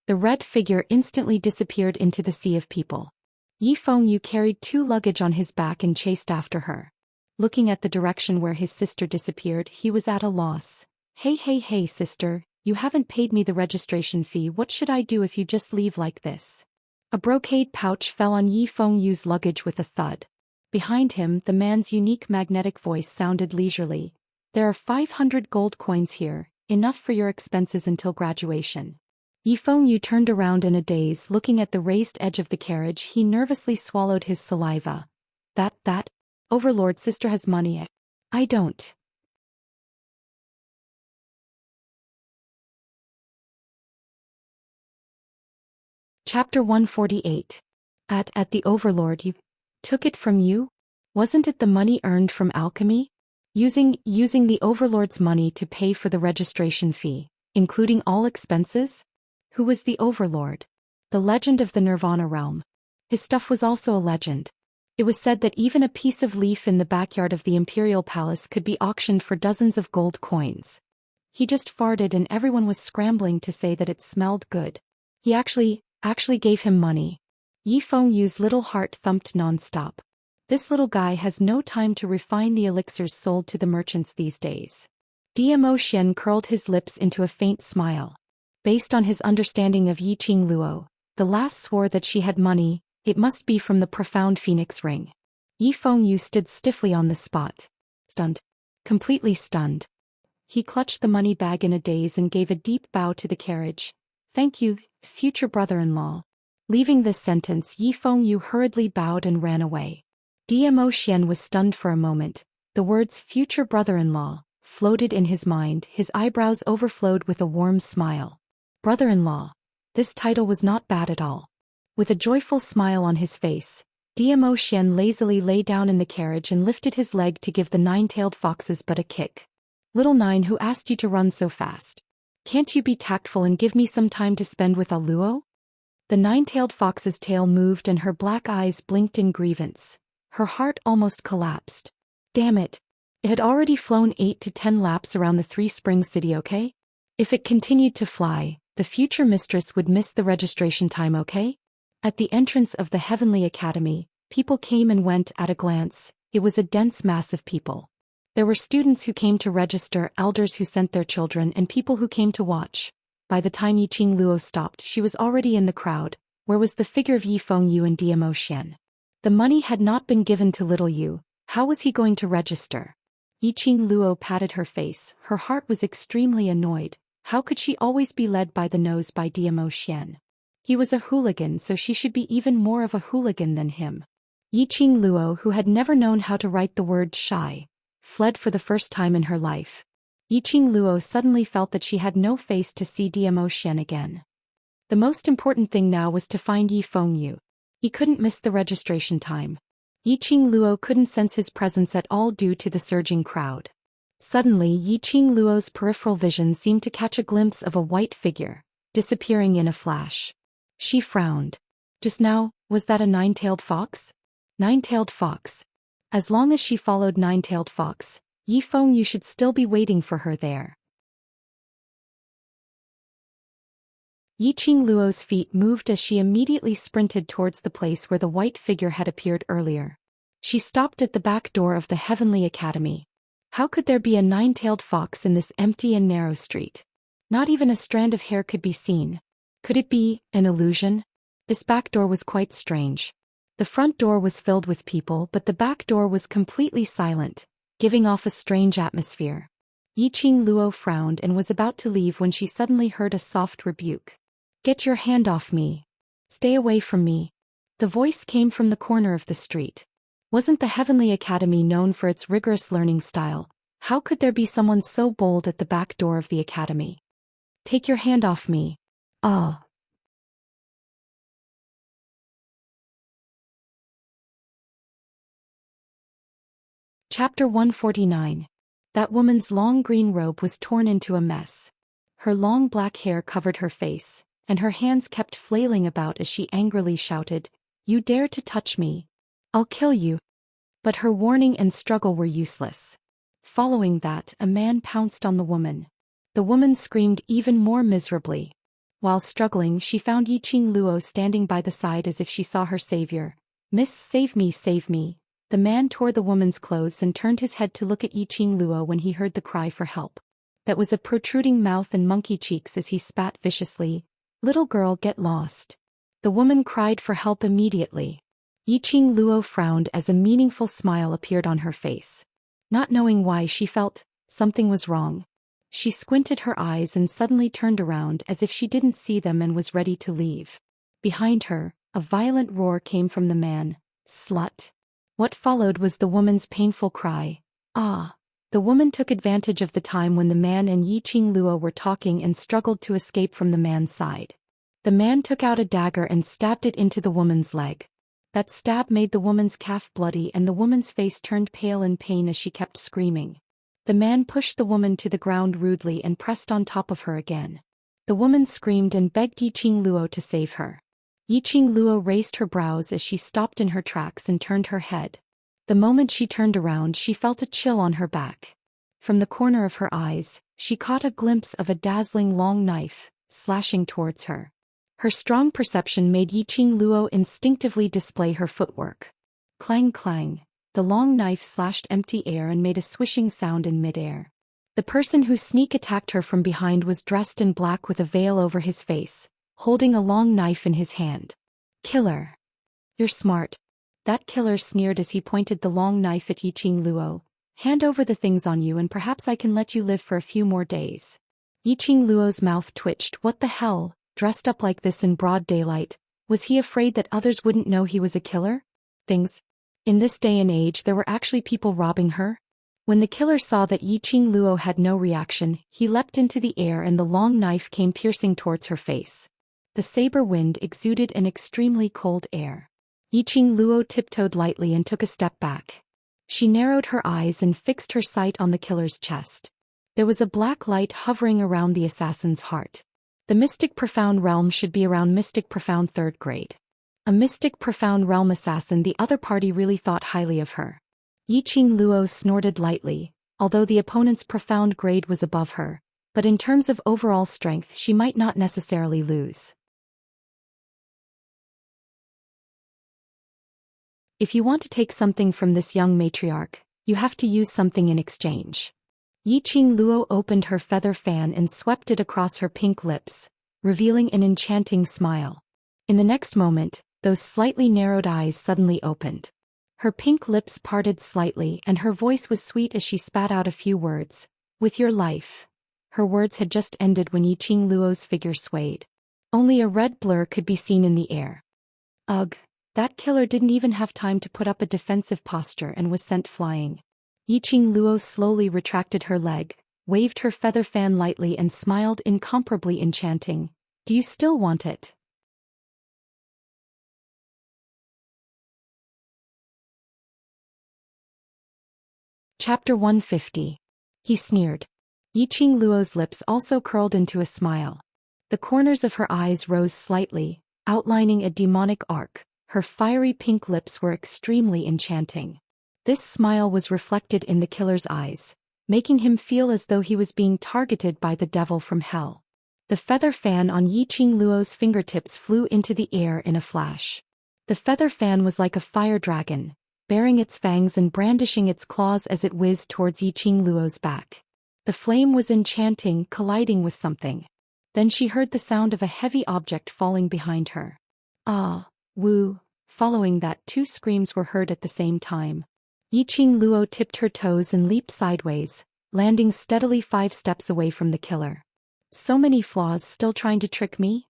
The red figure instantly disappeared into the sea of people. Yi Fengyu carried 2 luggage on his back and chased after her. Looking at the direction where his sister disappeared, he was at a loss. Hey sister, you haven't paid me the registration fee. What should I do if you just leave like this? A brocade pouch fell on Yi Fengyu's luggage with a thud. Behind him, the man's unique magnetic voice sounded leisurely. There are 500 gold coins here, enough for your expenses until graduation. Yi Fengyu turned around in a daze. Looking at the raised edge of the carriage, he nervously swallowed his saliva. That Overlord sister has money. I don't. Chapter 148. At the Overlord, you took it from you? Wasn't it the money earned from alchemy? Using the Overlord's money to pay for the registration fee, including all expenses? Who was the Overlord? The legend of the Nirvana realm. His stuff was also a legend. It was said that even a piece of leaf in the backyard of the Imperial Palace could be auctioned for dozens of gold coins. He just farted and everyone was scrambling to say that it smelled good. He actually gave him money. Yi Fengyu's little heart thumped non-stop. This little guy has no time to refine the elixirs sold to the merchants these days. Zhou Xian curled his lips into a faint smile. Based on his understanding of Yiqing Luo, the last swore that she had money. It must be from the profound phoenix ring. Yi Fengyu stood stiffly on the spot. Stunned. Completely stunned. He clutched the money bag in a daze and gave a deep bow to the carriage. Thank you, future brother-in-law. Leaving this sentence, Yi Fengyu hurriedly bowed and ran away. Zhou Xian was stunned for a moment. The words future brother-in-law, floated in his mind. His eyebrows overflowed with a warm smile. Brother-in-law. This title was not bad at all. With a joyful smile on his face, Zhou Xian lazily lay down in the carriage and lifted his leg to give the nine-tailed fox's butt a kick. Little Nine, who asked you to run so fast? Can't you be tactful and give me some time to spend with Aluo? The nine-tailed fox's tail moved and her black eyes blinked in grievance. Her heart almost collapsed. Damn it. It had already flown 8 to 10 laps around the Three Springs city, okay? If it continued to fly, the future mistress would miss the registration time, okay? At the entrance of the Heavenly Academy, people came and went at a glance. It was a dense mass of people. There were students who came to register, elders who sent their children, and people who came to watch. By the time Yiqing Luo stopped, she was already in the crowd. Where was the figure of Yi Fengyu and Zhou Xian? The money had not been given to little Yu. How was he going to register? Yiqing Luo patted her face. Her heart was extremely annoyed. How could she always be led by the nose by Zhou Xian? He was a hooligan, so she should be even more of a hooligan than him. Yiqing Luo, who had never known how to write the word shy, fled for the first time in her life. Yiqing Luo suddenly felt that she had no face to see Zhou Xian again. The most important thing now was to find Yi Fengyu. He couldn't miss the registration time. Yiqing Luo couldn't sense his presence at all due to the surging crowd. Suddenly, Yiqing Luo's peripheral vision seemed to catch a glimpse of a white figure, disappearing in a flash. She frowned. Just now, was that a nine-tailed fox? Nine-tailed fox. As long as she followed Nine-tailed fox, Yi Fengyu should still be waiting for her there. Yiqing Luo's feet moved as she immediately sprinted towards the place where the white figure had appeared earlier. She stopped at the back door of the Heavenly Academy. How could there be a nine-tailed fox in this empty and narrow street? Not even a strand of hair could be seen. Could it be an illusion? This back door was quite strange. The front door was filled with people, but the back door was completely silent, giving off a strange atmosphere. Yiqing Luo frowned and was about to leave when she suddenly heard a soft rebuke. Get your hand off me. Stay away from me. The voice came from the corner of the street. Wasn't the Heavenly Academy known for its rigorous learning style? How could there be someone so bold at the back door of the academy? Take your hand off me. Ah. Chapter 149. That woman's long green robe was torn into a mess. Her long black hair covered her face, and her hands kept flailing about as she angrily shouted, "You dare to touch me? I'll kill you." But her warning and struggle were useless. Following that, a man pounced on the woman. The woman screamed even more miserably. While struggling, she found Yiqing Luo standing by the side as if she saw her savior. "Miss, save me, save me." The man tore the woman's clothes and turned his head to look at Yiqing Luo when he heard the cry for help. That was a protruding mouth and monkey cheeks as he spat viciously. "Little girl, get lost." The woman cried for help immediately. Yiqing Luo frowned as a meaningful smile appeared on her face. Not knowing why, she felt something was wrong. She squinted her eyes and suddenly turned around as if she didn't see them and was ready to leave. Behind her, a violent roar came from the man. "Slut." What followed was the woman's painful cry. "Ah." The woman took advantage of the time when the man and Yiqing Luo were talking and struggled to escape from the man's side. The man took out a dagger and stabbed it into the woman's leg. That stab made the woman's calf bloody and the woman's face turned pale in pain as she kept screaming. The man pushed the woman to the ground rudely and pressed on top of her again. The woman screamed and begged Yiqing Luo to save her. Yiqing Luo raised her brows as she stopped in her tracks and turned her head. The moment she turned around, she felt a chill on her back. From the corner of her eyes, she caught a glimpse of a dazzling long knife, slashing towards her. Her strong perception made Yiqing Luo instinctively display her footwork. Clang clang, the long knife slashed empty air and made a swishing sound in midair. The person who sneak attacked her from behind was dressed in black with a veil over his face, holding a long knife in his hand. "Killer. You're smart." That killer sneered as he pointed the long knife at Yiqing Luo. "Hand over the things on you and perhaps I can let you live for a few more days." Yiqing Luo's mouth twitched. What the hell, dressed up like this in broad daylight? Was he afraid that others wouldn't know he was a killer? Things. In this day and age there were actually people robbing her? When the killer saw that Yiqing Luo had no reaction, he leapt into the air and the long knife came piercing towards her face. The saber wind exuded an extremely cold air. Yiqing Luo tiptoed lightly and took a step back. She narrowed her eyes and fixed her sight on the killer's chest. There was a black light hovering around the assassin's heart. The Mystic Profound Realm should be around Mystic Profound 3rd grade. A Mystic Profound Realm assassin. The other party really thought highly of her. Yiqing Luo snorted lightly, although the opponent's profound grade was above her, but in terms of overall strength she might not necessarily lose. If you want to take something from this young matriarch, you have to use something in exchange. Yiqing Luo opened her feather fan and swept it across her pink lips, revealing an enchanting smile. In the next moment, those slightly narrowed eyes suddenly opened. Her pink lips parted slightly and her voice was sweet as she spat out a few words. With your life. Her words had just ended when Yiqing Luo's figure swayed. Only a red blur could be seen in the air. Ugh, that killer didn't even have time to put up a defensive posture and was sent flying. Yiqing Luo slowly retracted her leg, waved her feather fan lightly and smiled incomparably enchanting. Do you still want it? Chapter 150. He sneered. Yiqing Luo's lips also curled into a smile. The corners of her eyes rose slightly, outlining a demonic arc. Her fiery pink lips were extremely enchanting. This smile was reflected in the killer's eyes, making him feel as though he was being targeted by the devil from hell. The feather fan on Yiqing Luo's fingertips flew into the air in a flash. The feather fan was like a fire dragon, baring its fangs and brandishing its claws as it whizzed towards Yiqing Luo's back. The flame was enchanting, colliding with something. Then she heard the sound of a heavy object falling behind her. Ah, woo. Following that, 2 screams were heard at the same time. Yiqing Luo tipped her toes and leaped sideways, landing steadily 5 steps away from the killer. So many flaws, still trying to trick me?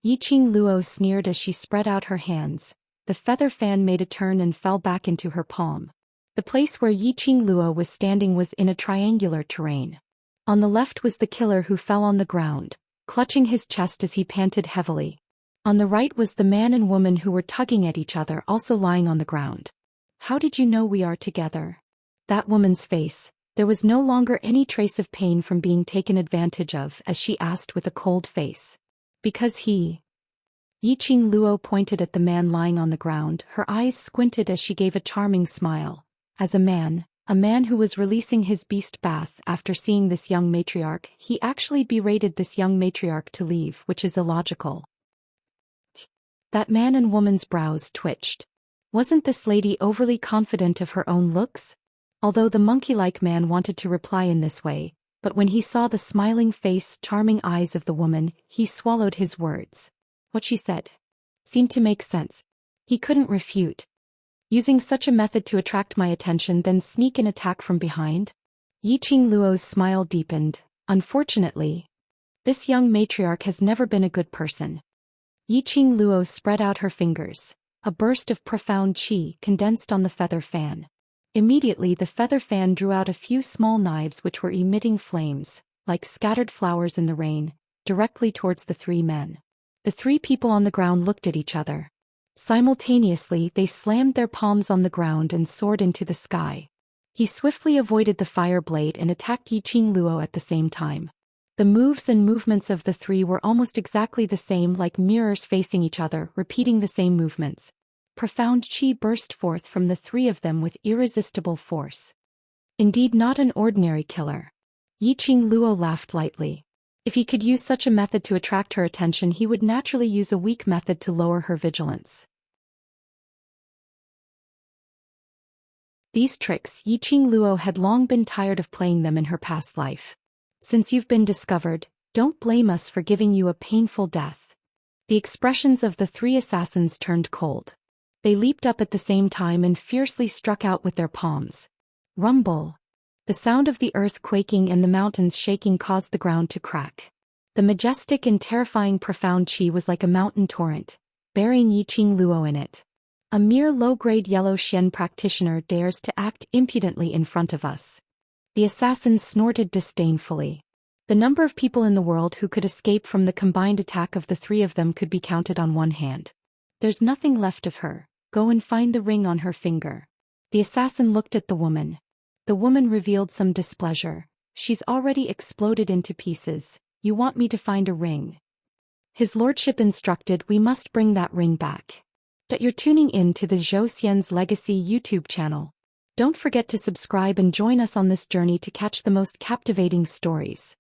Yiqing Luo sneered as she spread out her hands. The feather fan made a turn and fell back into her palm. The place where Yiqing Luo was standing was in a triangular terrain. On the left was the killer who fell on the ground, clutching his chest as he panted heavily. On the right was the man and woman who were tugging at each other, also lying on the ground. How did you know we are together? That woman's face, there was no longer any trace of pain from being taken advantage of as she asked with a cold face. Because he. Yiqing Luo pointed at the man lying on the ground, her eyes squinted as she gave a charming smile. As a man who was releasing his beast bath after seeing this young matriarch, he actually berated this young matriarch to leave, which is illogical. That man and woman's brows twitched. Wasn't this lady overly confident of her own looks? Although the monkey-like man wanted to reply in this way, but when he saw the smiling face, charming eyes of the woman, he swallowed his words. What she said seemed to make sense. He couldn't refute. Using such a method to attract my attention, then sneak an attack from behind? Yiqing Luo's smile deepened. Unfortunately, this young matriarch has never been a good person. Yiqing Luo spread out her fingers. A burst of profound qi condensed on the feather fan. Immediately the feather fan drew out a few small knives which were emitting flames, like scattered flowers in the rain, directly towards the 3 men. The 3 people on the ground looked at each other. Simultaneously they slammed their palms on the ground and soared into the sky. He swiftly avoided the fire blade and attacked Yiqing Luo at the same time. The moves and movements of the 3 were almost exactly the same, like mirrors facing each other, repeating the same movements. Profound qi burst forth from the 3 of them with irresistible force. Indeed, not an ordinary killer. Yiqing Luo laughed lightly. If he could use such a method to attract her attention, he would naturally use a weak method to lower her vigilance. These tricks, Yiqing Luo had long been tired of playing them in her past life. Since you've been discovered, don't blame us for giving you a painful death. The expressions of the 3 assassins turned cold. They leaped up at the same time and fiercely struck out with their palms. Rumble. The sound of the earth quaking and the mountains shaking caused the ground to crack. The majestic and terrifying profound qi was like a mountain torrent, burying Yiqing Luo in it. A mere low-grade Yellow Xian practitioner dares to act impudently in front of us. The assassin snorted disdainfully. The number of people in the world who could escape from the combined attack of the three of them could be counted on one hand. There's nothing left of her. Go and find the ring on her finger. The assassin looked at the woman. The woman revealed some displeasure. She's already exploded into pieces. You want me to find a ring? His lordship instructed we must bring that ring back. But you're tuning in to the Zhou Xian's Legacy YouTube channel. Don't forget to subscribe and join us on this journey to catch the most captivating stories.